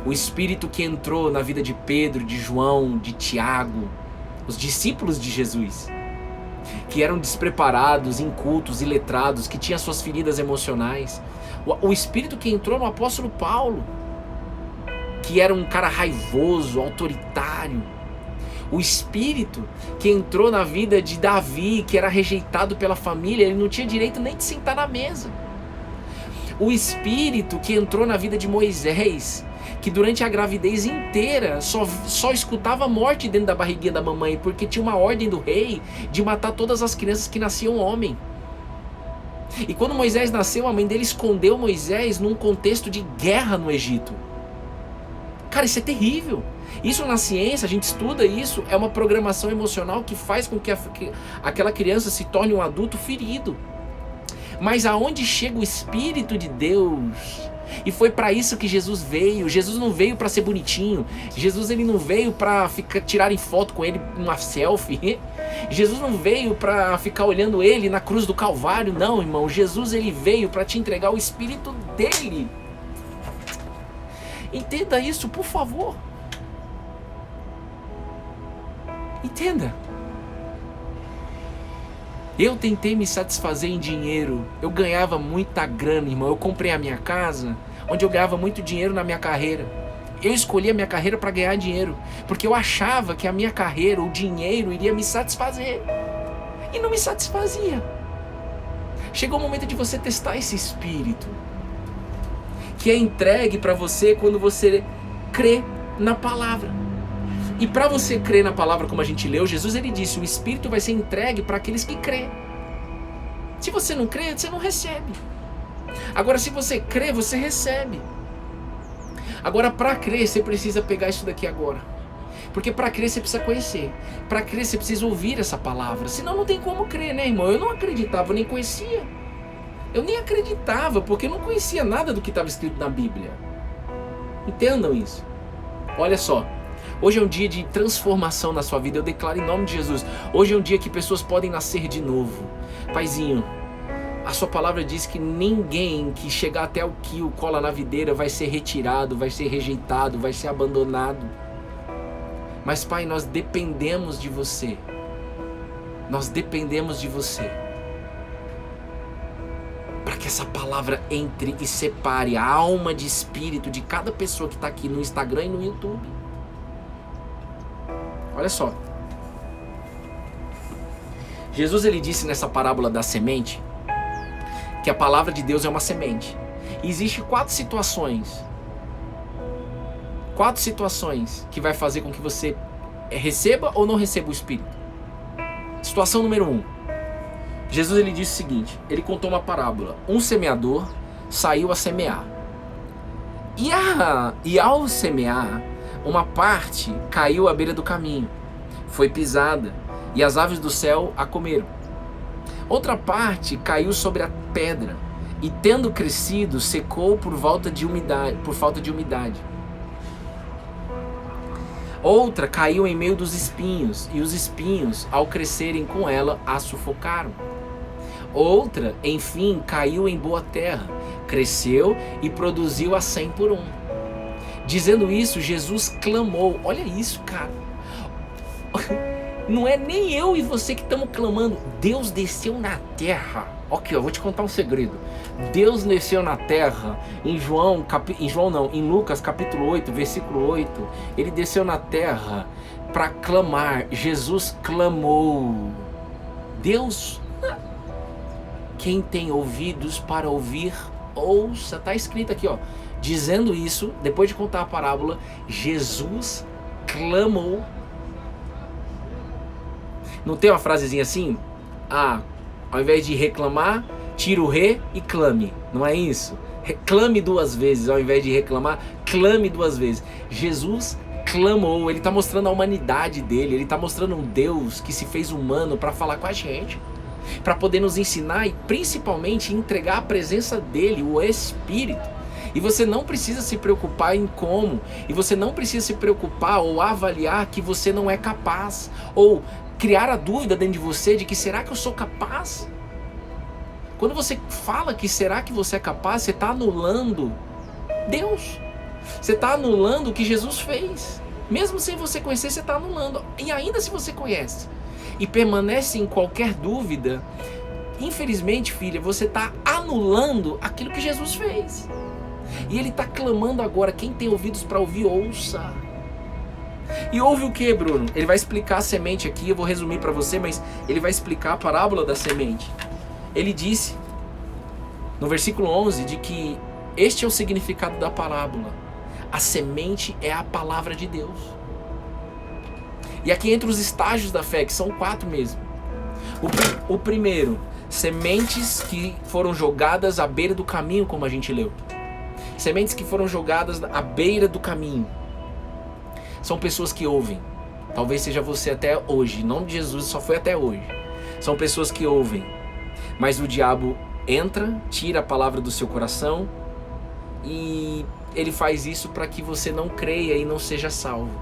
O Espírito que entrou na vida de Pedro, de João, de Tiago, os discípulos de Jesus, que eram despreparados, incultos, iletrados, que tinham suas feridas emocionais. O Espírito que entrou no apóstolo Paulo, que era um cara raivoso, autoritário. O Espírito que entrou na vida de Davi, que era rejeitado pela família, ele não tinha direito nem de sentar na mesa. O Espírito que entrou na vida de Moisés, que durante a gravidez inteira só escutava morte dentro da barriguinha da mamãe, porque tinha uma ordem do rei de matar todas as crianças que nasciam homem. E quando Moisés nasceu, a mãe dele escondeu Moisés num contexto de guerra no Egito. Cara, isso é terrível. Isso na ciência, a gente estuda isso, é uma programação emocional que faz com que aquela criança se torne um adulto ferido. Mas aonde chega o Espírito de Deus? E foi para isso que Jesus veio. Jesus não veio para ser bonitinho. Jesus ele não veio para tirarem foto com ele, uma selfie. Jesus não veio para ficar olhando ele na cruz do Calvário. Não, irmão. Jesus ele veio para te entregar o Espírito dele. Entenda isso, por favor. Entenda. Eu tentei me satisfazer em dinheiro. Eu ganhava muita grana, irmão. Eu comprei a minha casa, onde eu ganhava muito dinheiro na minha carreira. eu escolhi a minha carreira para ganhar dinheiro, porque eu achava que a minha carreira, o dinheiro, iria me satisfazer. E não me satisfazia. Chegou o momento de você testar esse espírito, que é entregue para você quando você crê na palavra. E para você crer na palavra, como a gente leu, Jesus ele disse, o espírito vai ser entregue para aqueles que crê. Se você não crê, você não recebe. Agora, se você crê, você recebe. Agora, para crer, você precisa pegar isso daqui agora. Porque para crer, você precisa conhecer. Para crer, você precisa ouvir essa palavra. Senão não tem como crer, né, irmão? Eu não acreditava, eu nem conhecia. Eu nem acreditava, porque eu não conhecia nada do que estava escrito na Bíblia. Entendam isso. Olha só. Hoje é um dia de transformação na sua vida. Eu declaro em nome de Jesus. Hoje é um dia que pessoas podem nascer de novo. Paizinho, a sua palavra diz que ninguém que chegar até o quilo, cola na videira, vai ser retirado, vai ser rejeitado, vai ser abandonado. Mas, Pai, nós dependemos de você. Nós dependemos de você. Para que essa palavra entre e separe a alma de espírito de cada pessoa que está aqui no Instagram e no YouTube. Olha só. Jesus ele disse nessa parábola da semente que a palavra de Deus é uma semente. E existe 4 situações. 4 situações que vai fazer com que você receba ou não receba o Espírito. Situação número 1. Jesus ele disse o seguinte, ele contou uma parábola. Um semeador saiu a semear. E ao semear, uma parte caiu à beira do caminho. Foi pisada e as aves do céu a comeram. Outra parte caiu sobre a pedra e, tendo crescido, secou por falta de umidade. Outra caiu em meio dos espinhos e os espinhos, ao crescerem com ela, a sufocaram. Outra, enfim, caiu em boa terra, cresceu e produziu a 100 por 1. Dizendo isso, Jesus clamou. Olha isso, cara. Não é nem eu e você que estamos clamando. Deus desceu na terra. Ok, eu vou te contar um segredo. Deus desceu na terra em em Lucas capítulo 8, versículo 8. Ele desceu na terra para clamar. Jesus clamou. Deus, quem tem ouvidos para ouvir, ouça. Está escrito aqui, ó. Dizendo isso, depois de contar a parábola, Jesus clamou. Não tem uma frasezinha assim? Ao invés de reclamar, tira o re e clame. Não é isso? Clame 2 vezes, ao invés de reclamar, clame 2 vezes. Jesus clamou, ele está mostrando a humanidade dele, ele está mostrando um Deus que se fez humano para falar com a gente, para poder nos ensinar e principalmente entregar a presença dele, o Espírito. E você não precisa se preocupar em como, e você não precisa se preocupar ou avaliar que você não é capaz, ou criar a dúvida dentro de você de que será que eu sou capaz? Quando você fala que será que você é capaz, você está anulando Deus. Você está anulando o que Jesus fez. Mesmo sem você conhecer, você está anulando. E ainda se você conhece e permanece em qualquer dúvida, infelizmente, filha, você está anulando aquilo que Jesus fez. E ele está clamando agora, quem tem ouvidos para ouvir, ouça. E ouve o que, Bruno? Ele vai explicar a semente aqui, eu vou resumir para você, mas ele vai explicar a parábola da semente. Ele disse, no versículo 11, de que este é o significado da parábola. A semente é a palavra de Deus. E aqui entra os estágios da fé, que são 4 mesmo. O primeiro, sementes que foram jogadas à beira do caminho, como a gente leu. Sementes que foram jogadas à beira do caminho. São pessoas que ouvem. Talvez seja você até hoje. Em nome de Jesus, só foi até hoje. São pessoas que ouvem. Mas o diabo entra, tira a palavra do seu coração. E ele faz isso para que você não creia e não seja salvo.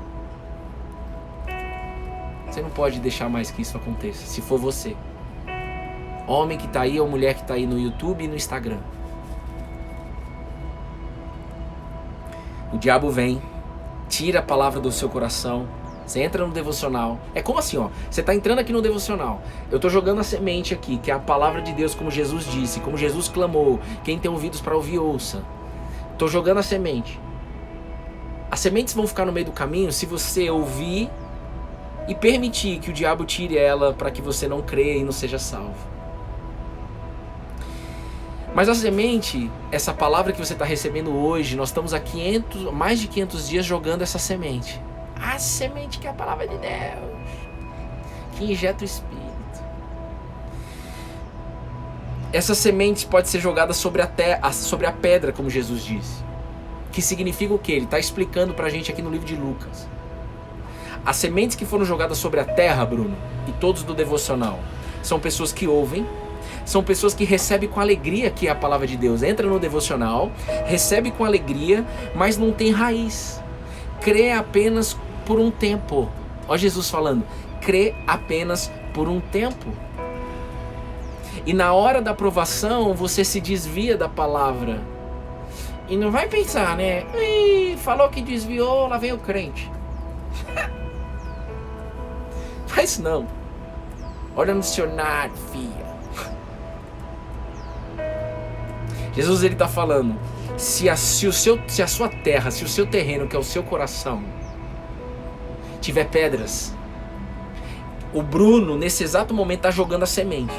Você não pode deixar mais que isso aconteça. Se for você. Homem que está aí ou mulher que está aí no YouTube e no Instagram. O diabo vem, tira a palavra do seu coração, você entra no devocional. É como assim, ó, você está entrando aqui no devocional, eu estou jogando a semente aqui, que é a palavra de Deus, como Jesus disse, como Jesus clamou, quem tem ouvidos para ouvir, ouça. Estou jogando a semente. As sementes vão ficar no meio do caminho se você ouvir e permitir que o diabo tire ela para que você não creia e não seja salvo. Mas a semente, essa palavra que você está recebendo hoje, nós estamos há mais de 500 dias jogando essa semente. A semente que é a palavra de Deus, que injeta o Espírito. Essa semente pode ser jogada sobre a pedra, como Jesus disse. Que significa o quê? Ele está explicando para a gente aqui no livro de Lucas. As sementes que foram jogadas sobre a terra, Bruno, e todos do devocional, são pessoas que ouvem, são pessoas que recebem com alegria que é a palavra de Deus. Entra no devocional, recebe com alegria, mas não tem raiz. Crê apenas por um tempo. Olha Jesus falando, crê apenas por um tempo. E na hora da aprovação, você se desvia da palavra. E não vai pensar, né? Ih, falou que desviou, lá vem o crente. Faz não. Olha no dicionário, filha. Jesus ele está falando, se a sua terra, se o seu terreno, que é o seu coração, tiver pedras, o Bruno nesse exato momento está jogando a semente,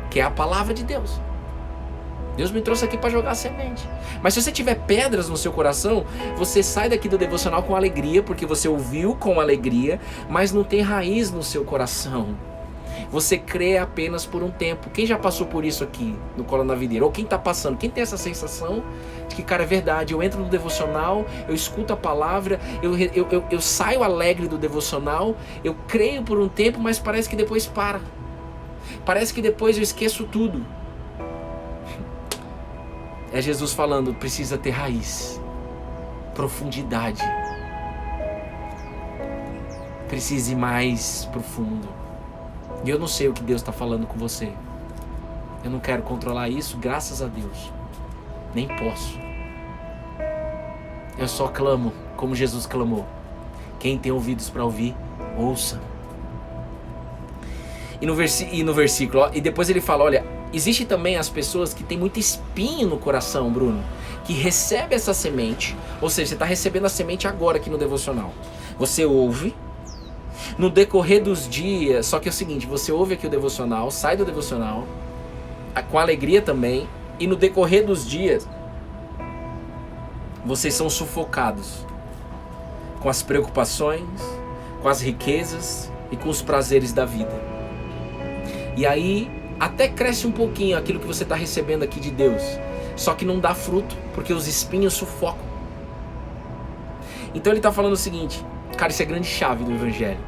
que é a palavra de Deus. Deus me trouxe aqui para jogar a semente. Mas se você tiver pedras no seu coração, você sai daqui do devocional com alegria, porque você ouviu com alegria, mas não tem raiz no seu coração. Você crê apenas por um tempo. Quem já passou por isso aqui no Cola na Videira? Ou quem está passando? Quem tem essa sensação de que, cara, é verdade, eu entro no devocional, eu escuto a palavra, eu saio alegre do devocional, eu creio por um tempo, mas parece que depois para. Parece que depois eu esqueço tudo. É Jesus falando, precisa ter raiz, profundidade. Precisa ir mais profundo. E eu não sei o que Deus está falando com você. Eu não quero controlar isso, graças a Deus. Nem posso. Eu só clamo como Jesus clamou. Quem tem ouvidos para ouvir, ouça. E no versículo, ó, e depois ele fala, olha, existe também as pessoas que têm muito espinho no coração, Bruno, que recebe essa semente, ou seja, você está recebendo a semente agora aqui no devocional. Você ouve, no decorrer dos dias, só que é o seguinte, você ouve aqui o devocional, sai do devocional, com alegria também, e no decorrer dos dias, vocês são sufocados com as preocupações, com as riquezas e com os prazeres da vida. E aí, até cresce um pouquinho aquilo que você está recebendo aqui de Deus, só que não dá fruto, porque os espinhos sufocam. Então ele está falando o seguinte, cara, isso é grande chave do Evangelho.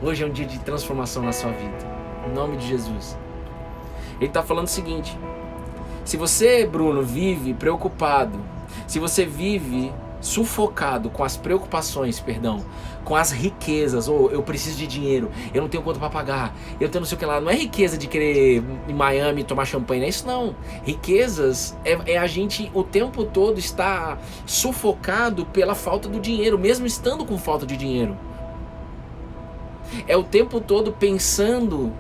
Hoje é um dia de transformação na sua vida, em nome de Jesus. Ele está falando o seguinte, se você, Bruno, vive preocupado, se você vive sufocado com as preocupações, com as riquezas, ou eu preciso de dinheiro, eu não tenho quanto para pagar, eu tenho não sei o que lá, não é riqueza de querer ir em Miami tomar champanhe, não é isso não. Riquezas é a gente o tempo todo estar sufocado pela falta do dinheiro, mesmo estando com falta de dinheiro. É o tempo todo pensando,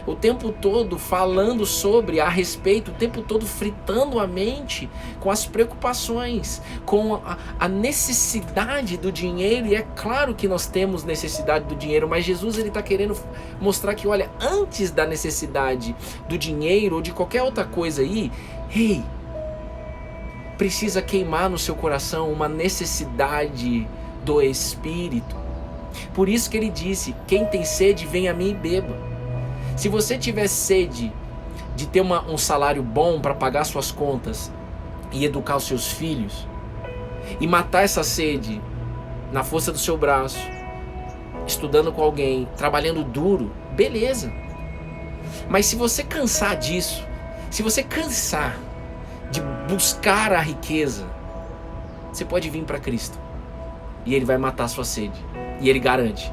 o tempo todo falando sobre, a respeito, o tempo todo fritando a mente com as preocupações, com a necessidade do dinheiro. E é claro que nós temos necessidade do dinheiro, mas Jesus ele está querendo mostrar que, olha, antes da necessidade do dinheiro ou de qualquer outra coisa aí, precisa queimar no seu coração uma necessidade do Espírito. Por isso que ele disse, quem tem sede, vem a mim e beba. Se você tiver sede de ter um salário bom para pagar suas contas e educar os seus filhos, e matar essa sede na força do seu braço, estudando com alguém, trabalhando duro, beleza. Mas se você cansar disso, se você cansar de buscar a riqueza, você pode vir para Cristo e Ele vai matar a sua sede. E Ele garante,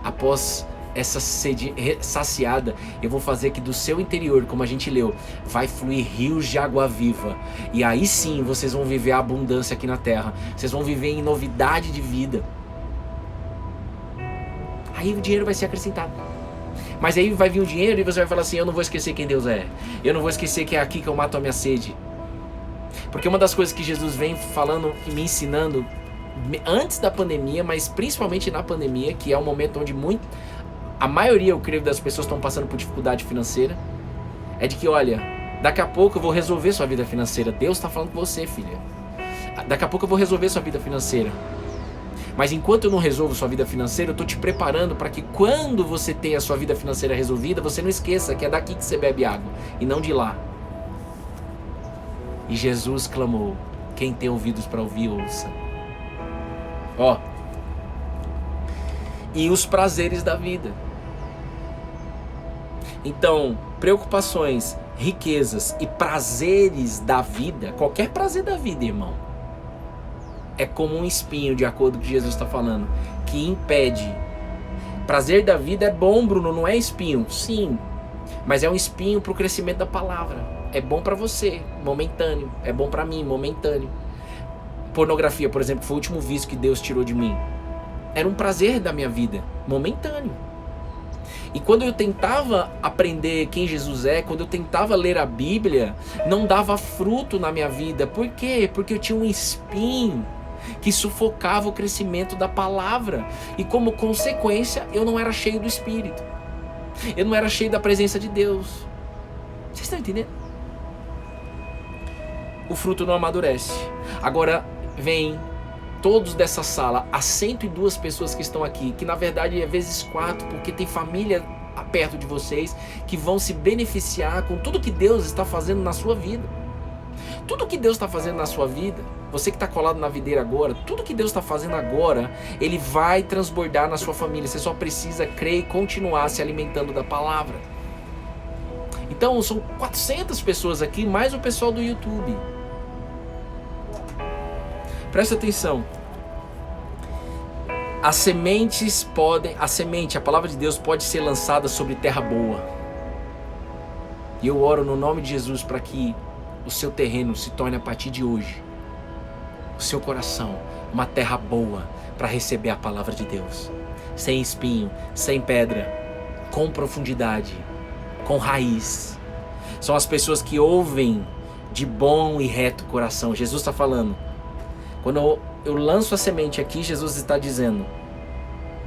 após essa sede saciada, eu vou fazer que do seu interior, como a gente leu, vai fluir rios de água viva. E aí sim vocês vão viver a abundância aqui na terra. Vocês vão viver em novidade de vida. Aí o dinheiro vai ser acrescentado. Mas aí vai vir o dinheiro e você vai falar assim, eu não vou esquecer quem Deus é. Eu não vou esquecer que é aqui que eu mato a minha sede. Porque uma das coisas que Jesus vem falando e me ensinando antes da pandemia, mas principalmente na pandemia, que é um momento onde a maioria, eu creio, das pessoas estão passando por dificuldade financeira, é de que, olha, daqui a pouco eu vou resolver sua vida financeira. Deus está falando com você, filha. Daqui a pouco eu vou resolver sua vida financeira. Mas enquanto eu não resolvo sua vida financeira, eu estou te preparando para que quando você ter a sua vida financeira resolvida, você não esqueça que é daqui que você bebe água e não de lá. E Jesus clamou: quem tem ouvidos para ouvir, ouça. Ó. E os prazeres da vida. Então, preocupações, riquezas e prazeres da vida, qualquer prazer da vida, irmão, é como um espinho, de acordo com o que Jesus está falando, que impede. Prazer da vida é bom, Bruno, não é espinho? Sim, mas é um espinho para o crescimento da palavra. É bom para você, momentâneo. É bom para mim, momentâneo. Pornografia, por exemplo, foi o último vício que Deus tirou de mim. Era um prazer da minha vida, momentâneo. E quando eu tentava aprender quem Jesus é, quando eu tentava ler a Bíblia, não dava fruto na minha vida. Por quê? Porque eu tinha um espinho que sufocava o crescimento da palavra. E como consequência, eu não era cheio do Espírito. Eu não era cheio da presença de Deus. Vocês estão entendendo? O fruto não amadurece. Agora vem todos dessa sala, as 102 pessoas que estão aqui, que na verdade é vezes 4, porque tem família perto de vocês que vão se beneficiar com tudo que Deus está fazendo na sua vida. Tudo que Deus está fazendo na sua vida, você que está colado na videira agora, tudo que Deus está fazendo agora, Ele vai transbordar na sua família. Você só precisa crer e continuar se alimentando da palavra. Então são 400 pessoas aqui, mais o pessoal do YouTube. Presta atenção. A palavra de Deus pode ser lançada sobre terra boa. E eu oro no nome de Jesus para que o seu terreno se torne a partir de hoje, o seu coração, uma terra boa para receber a palavra de Deus. Sem espinho, sem pedra, com profundidade, com raiz. São as pessoas que ouvem de bom e reto coração. Jesus está falando. Quando eu lanço a semente aqui, Jesus está dizendo: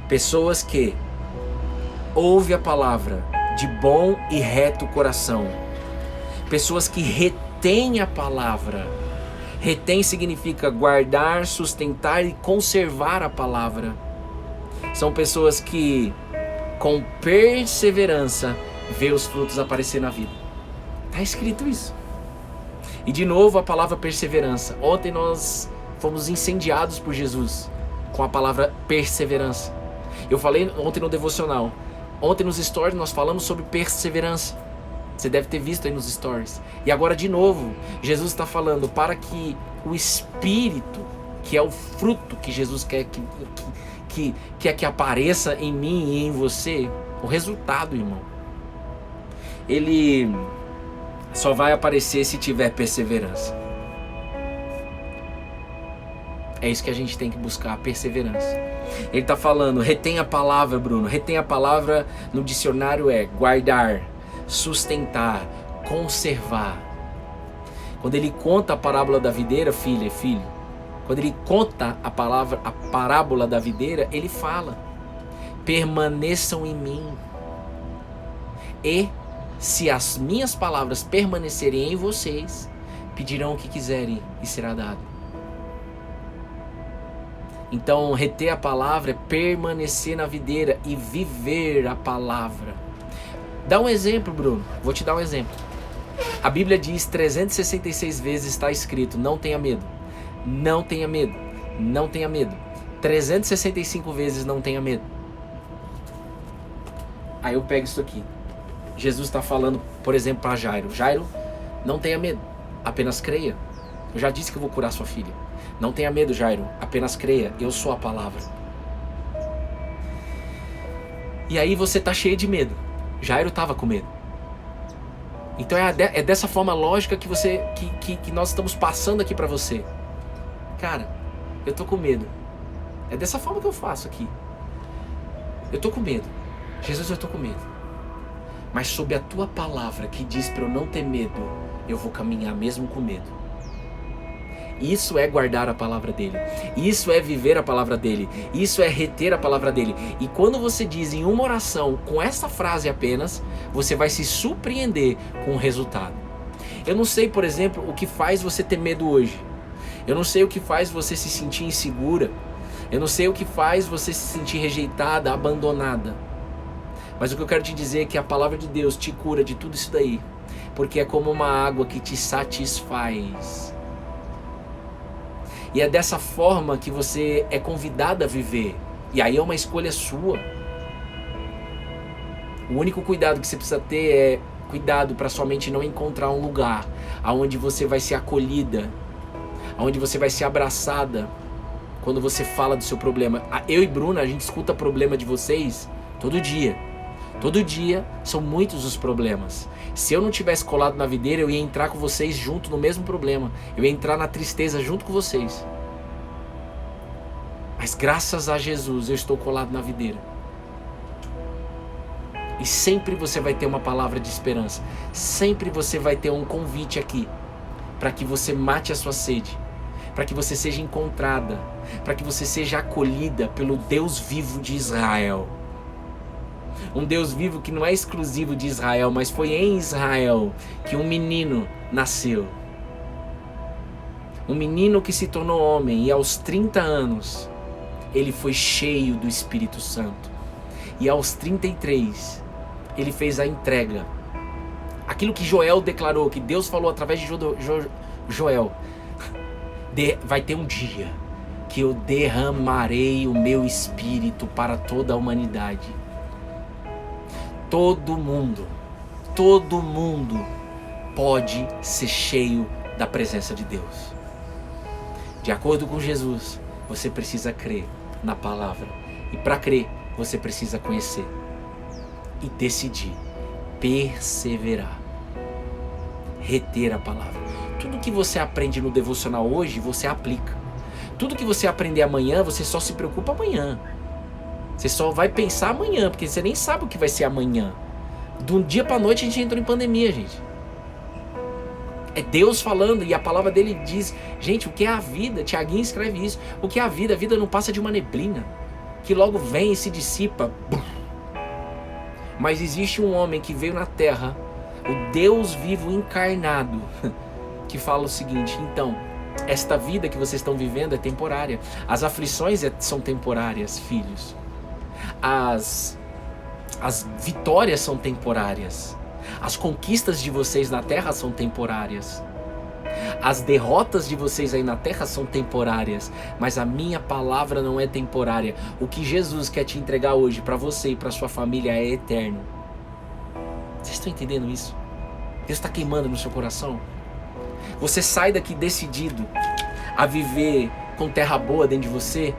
pessoas que ouvem a palavra de bom e reto coração. Pessoas que retêm a palavra. Retém significa guardar, sustentar e conservar a palavra. São pessoas que, com perseverança, vê os frutos aparecer na vida. Está escrito isso. E de novo a palavra perseverança. Ontem nós fomos incendiados por Jesus com a palavra perseverança. Eu falei ontem no devocional. Ontem nos stories nós falamos sobre perseverança. Você deve ter visto aí nos stories. E agora de novo, Jesus está falando para que o Espírito, que é o fruto que Jesus quer que apareça em mim e em você, o resultado, irmão, ele só vai aparecer se tiver perseverança. É isso que a gente tem que buscar, a perseverança. Ele está falando, retém a palavra, Bruno. Retém a palavra no dicionário é guardar, sustentar, conservar. Quando ele conta a parábola da videira, filho, quando ele conta a parábola da videira, ele fala: permaneçam em mim. E se as minhas palavras permanecerem em vocês, pedirão o que quiserem e será dado. Então, reter a palavra é permanecer na videira e viver a palavra. Dá um exemplo, Bruno. Vou te dar um exemplo. A Bíblia diz 366 vezes, está escrito: não tenha medo, não tenha medo, não tenha medo. 365 vezes não tenha medo. Aí eu pego isso aqui. Jesus está falando, por exemplo, para Jairo: Jairo, não tenha medo, apenas creia. Eu já disse que eu vou curar sua filha. Não tenha medo, Jairo, apenas creia, eu sou a palavra. E aí você está cheio de medo. Jairo estava com medo. Então é dessa forma lógica que nós estamos passando aqui para você. Cara, eu tô com medo. É dessa forma que eu faço aqui. Eu tô com medo. Jesus, eu tô com medo. Mas sob a tua palavra que diz para eu não ter medo, eu vou caminhar mesmo com medo. Isso é guardar a palavra dele. Isso é viver a palavra dele. Isso é reter a palavra dele. E quando você diz em uma oração, com essa frase apenas, você vai se surpreender com o resultado. Eu não sei, por exemplo, o que faz você ter medo hoje. Eu não sei o que faz você se sentir insegura. Eu não sei o que faz você se sentir rejeitada, abandonada. Mas o que eu quero te dizer é que a palavra de Deus te cura de tudo isso daí. Porque é como uma água que te satisfaz. E é dessa forma que você é convidado a viver. E aí é uma escolha sua. O único cuidado que você precisa ter é cuidado para sua mente não encontrar um lugar onde você vai ser acolhida, onde você vai ser abraçada quando você fala do seu problema. Eu e Bruna, a gente escuta problema de vocês todo dia. Todo dia são muitos os problemas. Se eu não tivesse colado na videira, eu ia entrar com vocês junto no mesmo problema. Eu ia entrar na tristeza junto com vocês. Mas graças a Jesus eu estou colado na videira. E sempre você vai ter uma palavra de esperança. Sempre você vai ter um convite aqui para que você mate a sua sede, para que você seja encontrada, para que você seja acolhida pelo Deus vivo de Israel. Um Deus vivo que não é exclusivo de Israel, mas foi em Israel que um menino nasceu. Um menino que se tornou homem e aos 30 anos ele foi cheio do Espírito Santo. E aos 33 ele fez a entrega. Aquilo que Joel declarou, que Deus falou através de Joel. Vai ter um dia que eu derramarei o meu Espírito para toda a humanidade. Todo mundo pode ser cheio da presença de Deus. De acordo com Jesus, você precisa crer na palavra. E para crer, você precisa conhecer e decidir, perseverar, reter a palavra. Tudo que você aprende no devocional hoje, você aplica. Tudo que você aprender amanhã, você só se preocupa amanhã. Você só vai pensar amanhã, porque você nem sabe o que vai ser amanhã. De um dia para noite a gente entrou em pandemia, gente. É Deus falando e a palavra dele diz, gente, o que é a vida? Tiaguinho escreve isso. O que é a vida? A vida não passa de uma neblina, que logo vem e se dissipa. Mas existe um homem que veio na terra, o Deus vivo encarnado, que fala o seguinte, então, esta vida que vocês estão vivendo é temporária. As aflições são temporárias, filhos. As vitórias são temporárias. As conquistas de vocês na terra são temporárias. As derrotas de vocês aí na terra são temporárias. Mas a minha palavra não é temporária. O que Jesus quer te entregar hoje para você e para sua família é eterno. Vocês estão entendendo isso? Deus está queimando no seu coração. Você sai daqui decidido a viver com terra boa dentro de você?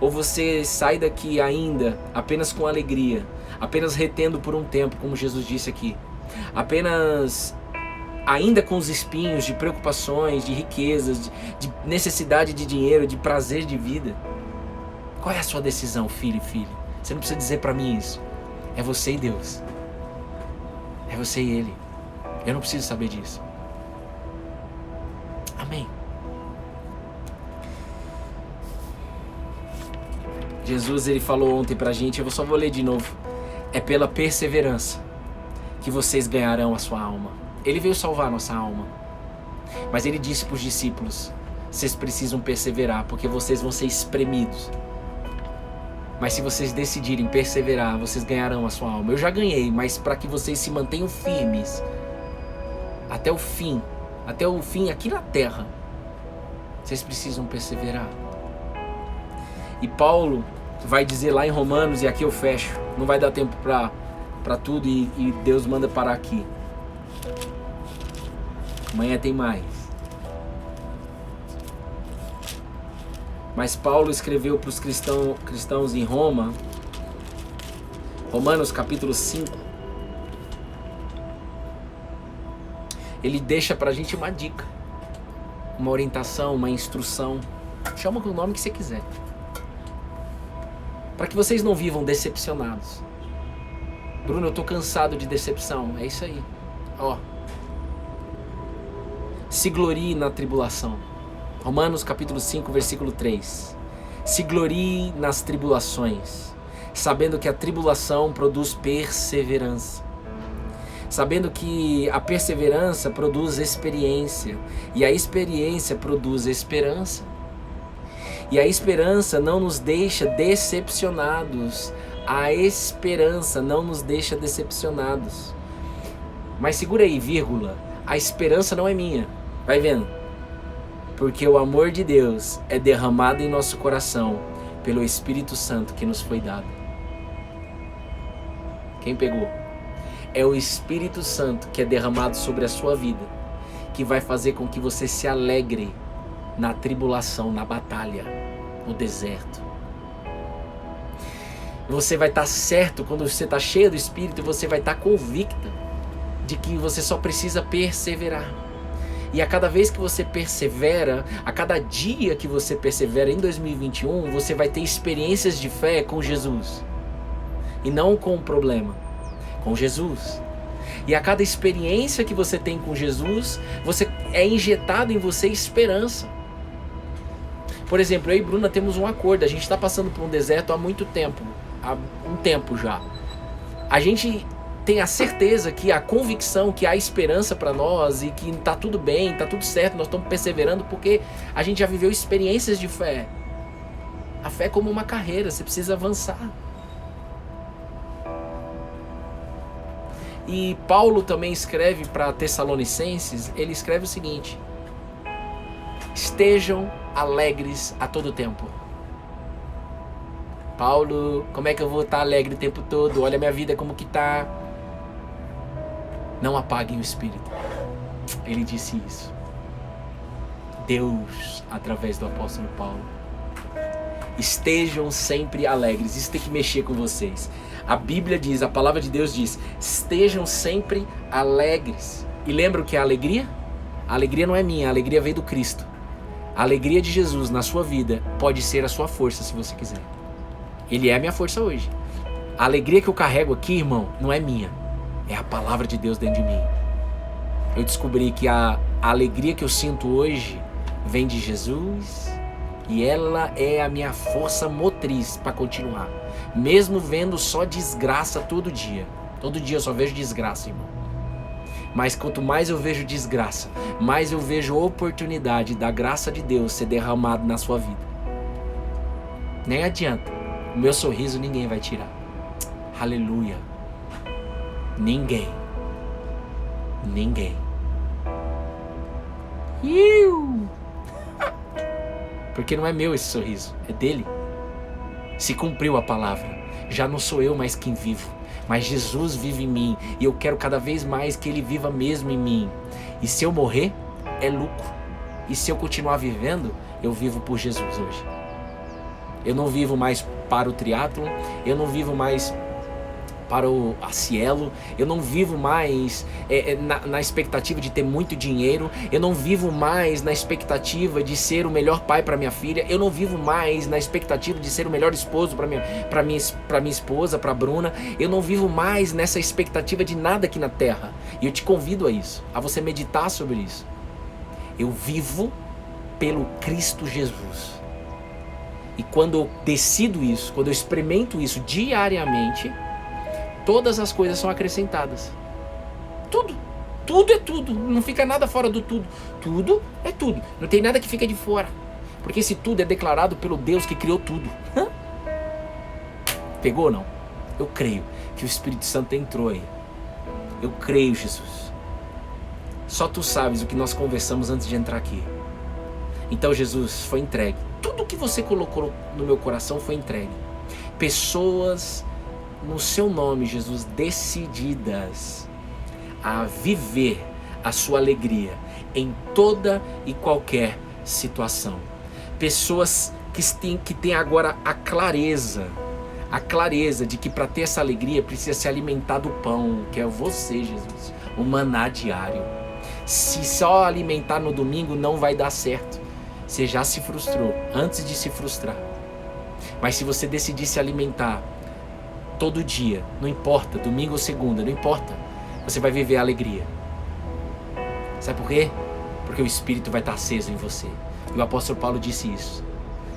Ou você sai daqui ainda apenas com alegria, apenas retendo por um tempo, como Jesus disse aqui, apenas ainda com os espinhos de preocupações, de riquezas, de necessidade de dinheiro, de prazer de vida? Qual é a sua decisão, filho e filha? Você não precisa dizer para mim isso. É você e Deus. É você e Ele. Eu não preciso saber disso. Amém. Jesus, ele falou ontem pra gente, eu só vou ler de novo. É pela perseverança que vocês ganharão a sua alma. Ele veio salvar a nossa alma. Mas ele disse pros discípulos, vocês precisam perseverar, porque vocês vão ser espremidos. Mas se vocês decidirem perseverar, vocês ganharão a sua alma. Eu já ganhei, mas para que vocês se mantenham firmes até o fim aqui na terra, vocês precisam perseverar. E Paulo vai dizer lá em Romanos, e aqui eu fecho, não vai dar tempo para tudo e Deus manda parar aqui. Amanhã tem mais. Mas Paulo escreveu para os cristãos em Roma, Romanos capítulo 5. Ele deixa para a gente uma dica, uma orientação, uma instrução. Chama com o nome que você quiser. Para que vocês não vivam decepcionados. Bruno, eu tô cansado de decepção. É isso aí. Ó. Se glorie na tribulação. Romanos capítulo 5, versículo 3. Se glorie nas tribulações, sabendo que a tribulação produz perseverança. Sabendo que a perseverança produz experiência, e a experiência produz esperança. E a esperança não nos deixa decepcionados. A esperança não nos deixa decepcionados. Mas segura aí, vírgula. A esperança não é minha. Vai vendo. Porque o amor de Deus é derramado em nosso coração pelo Espírito Santo que nos foi dado. Quem pegou? É o Espírito Santo que é derramado sobre a sua vida, que vai fazer com que você se alegre na tribulação, na batalha, no deserto. Você vai estar certo quando você está cheio do Espírito, você vai estar convicta de que você só precisa perseverar. E a cada vez que você persevera, a cada dia que você persevera em 2021, você vai ter experiências de fé com Jesus. E não com o problema, com Jesus. E a cada experiência que você tem com Jesus, você é injetado em você esperança. Por exemplo, eu e Bruna temos um acordo. A gente está passando por um deserto há muito tempo. Há um tempo já. A gente tem a certeza que a convicção que há esperança para nós e que tá tudo bem, tá tudo certo, nós estamos perseverando porque a gente já viveu experiências de fé. A fé é como uma carreira, você precisa avançar. E Paulo também escreve para Tessalonicenses, ele escreve o seguinte: estejam alegres a todo tempo. Paulo, como é que eu vou estar alegre o tempo todo? Olha a minha vida como que tá. Não apaguem o espírito. Ele disse isso. Deus, através do apóstolo Paulo. Estejam sempre alegres. Isso tem que mexer com vocês. A Bíblia diz, a palavra de Deus diz, estejam sempre alegres. E lembra o que é a alegria? A alegria não é minha, a alegria veio do Cristo. A alegria de Jesus na sua vida pode ser a sua força, se você quiser. Ele é a minha força hoje. A alegria que eu carrego aqui, irmão, não é minha. É a palavra de Deus dentro de mim. Eu descobri que a alegria que eu sinto hoje vem de Jesus e ela é a minha força motriz para continuar. Mesmo vendo só desgraça todo dia. Todo dia eu só vejo desgraça, irmão. Mas quanto mais eu vejo desgraça, mais eu vejo oportunidade da graça de Deus ser derramado na sua vida. Nem adianta. O meu sorriso ninguém vai tirar. Aleluia. Ninguém. Porque não é meu esse sorriso, é dele. Se cumpriu a palavra. Já não sou eu mais quem vivo, mas Jesus vive em mim. E eu quero cada vez mais que ele viva mesmo em mim. E se eu morrer, é lucro. E se eu continuar vivendo, eu vivo por Jesus hoje. Eu não vivo mais para o triatlon, eu não vivo mais para a Cielo, eu não vivo mais na expectativa de ter muito dinheiro, eu não vivo mais na expectativa de ser o melhor pai para minha filha, eu não vivo mais na expectativa de ser o melhor esposo para minha esposa, para Bruna, eu não vivo mais nessa expectativa de nada aqui na terra. E eu te convido a isso, a você meditar sobre isso. Eu vivo pelo Cristo Jesus. E quando eu decido isso, quando eu experimento isso diariamente, todas as coisas são acrescentadas. Tudo é tudo. Não fica nada fora do tudo. Tudo é tudo. Não tem nada que fica de fora. Porque esse tudo é declarado pelo Deus que criou tudo. Pegou ou não? Eu creio que o Espírito Santo entrou aí. Eu creio, Jesus. Só tu sabes o que nós conversamos antes de entrar aqui. Então, Jesus, foi entregue. Tudo que você colocou no meu coração foi entregue. Pessoas no seu nome, Jesus, decididas a viver a sua alegria em toda e qualquer situação. Pessoas que têm agora a clareza de que para ter essa alegria precisa se alimentar do pão, que é você, Jesus, o maná diário. Se só alimentar no domingo não vai dar certo. Você já se frustrou antes de se frustrar. Mas se você decidir se alimentar todo dia, não importa, domingo ou segunda, não importa, você vai viver a alegria. Sabe por quê? Porque o Espírito vai estar aceso em você. E o apóstolo Paulo disse isso.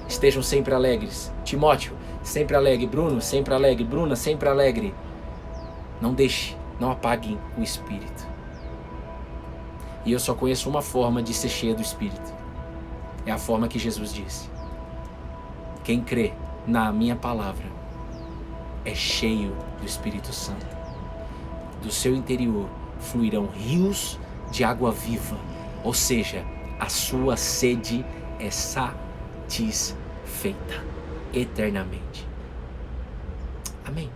Estejam sempre alegres. Timóteo, sempre alegre. Bruno, sempre alegre. Bruna, sempre alegre. Não deixe, não apaguem o Espírito. E eu só conheço uma forma de ser cheio do Espírito. É a forma que Jesus disse. Quem crê na minha palavra é cheio do Espírito Santo. Do seu interior fluirão rios de água viva. Ou seja, a sua sede é satisfeita eternamente. Amém.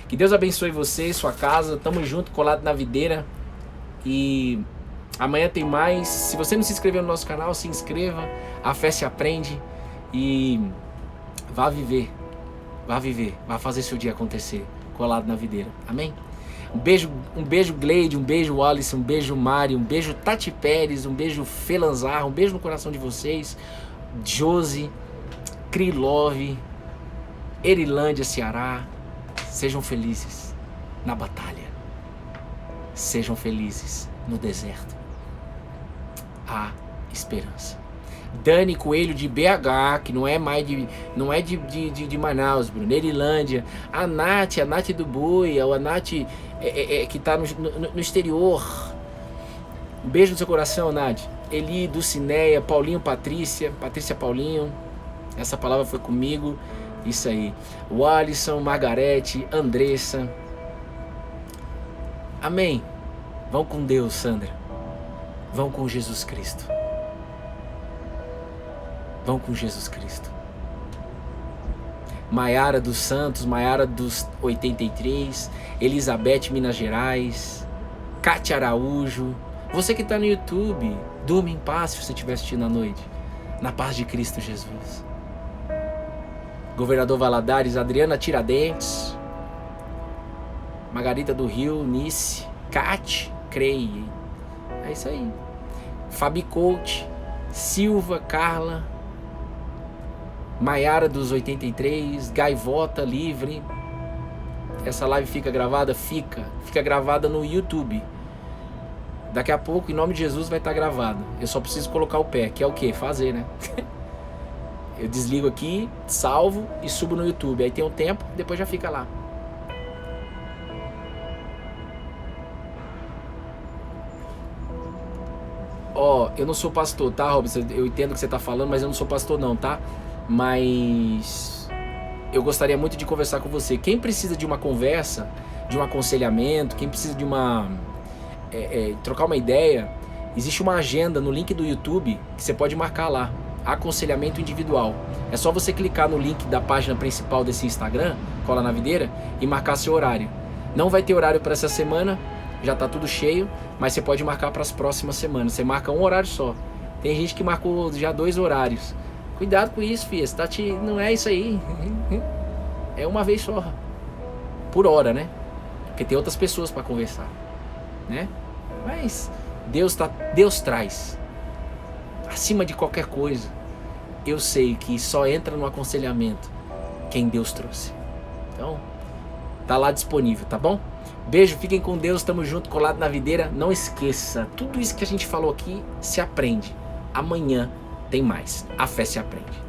Que Deus abençoe você e sua casa. Tamo junto, colado na videira. E amanhã tem mais. Se você não se inscreveu no nosso canal, se inscreva. A fé se aprende. E vá viver. Vá viver. Vá fazer seu dia acontecer. Colado na videira. Amém? Um beijo Gleide, um beijo Alisson, um beijo Mari, um beijo Tati Pérez, um beijo Felanzar, um beijo no coração de vocês. Josi, Krilov, Erilândia, Ceará. Sejam felizes na batalha. Sejam felizes no deserto. Há esperança. Dani Coelho de BH, que não é mais de Manaus, Bruno. Erilândia. A Nath do Boi, a Nath que está no exterior. Um beijo no seu coração, Nath. Eli, Dulcineia, Paulinho, Patrícia Paulinho. Essa palavra foi comigo. Isso aí. O Alisson, Margarete, Andressa. Amém. Vão com Deus, Sandra. Vão com Jesus Cristo. Vão com Jesus Cristo. Maiara dos Santos, Maiara dos 83, Elizabeth, Minas Gerais, Cátia Araújo. Você que está no YouTube, durma em paz se você estiver assistindo à noite. Na paz de Cristo Jesus. Governador Valadares, Adriana Tiradentes, Margarida do Rio, Nice, Cat, Crei. É isso aí. Fabi Coach, Silva, Carla, Maiara dos 83, Gaivota Livre. Essa live fica gravada? Fica gravada no YouTube. Daqui a pouco, em nome de Jesus, vai estar gravado. Eu só preciso colocar o pé, que é o quê? Fazer, né? Eu desligo aqui, salvo e subo no YouTube. Aí tem um tempo, depois já fica lá. Ó, eu não sou pastor, tá, Robson? Eu entendo o que você tá falando, mas eu não sou pastor não, tá? Mas eu gostaria muito de conversar com você. Quem precisa de uma conversa, de um aconselhamento, quem precisa de trocar uma ideia, existe uma agenda no link do YouTube que você pode marcar lá. Aconselhamento individual. É só você clicar no link da página principal desse Instagram, Cola na Videira, e marcar seu horário. Não vai ter horário para essa semana, já tá tudo cheio, mas você pode marcar para as próximas semanas. Você marca um horário só. Tem gente que marcou já 2 horários. Cuidado com isso, filha. Não é isso aí. É uma vez só. Por hora, né? Porque tem outras pessoas para conversar, né? Mas Deus traz. Acima de qualquer coisa, eu sei que só entra no aconselhamento quem Deus trouxe. Então, tá lá disponível, tá bom? Beijo, fiquem com Deus, tamo junto, colado na videira. Não esqueça, tudo isso que a gente falou aqui se aprende. Amanhã tem mais. A fé se aprende.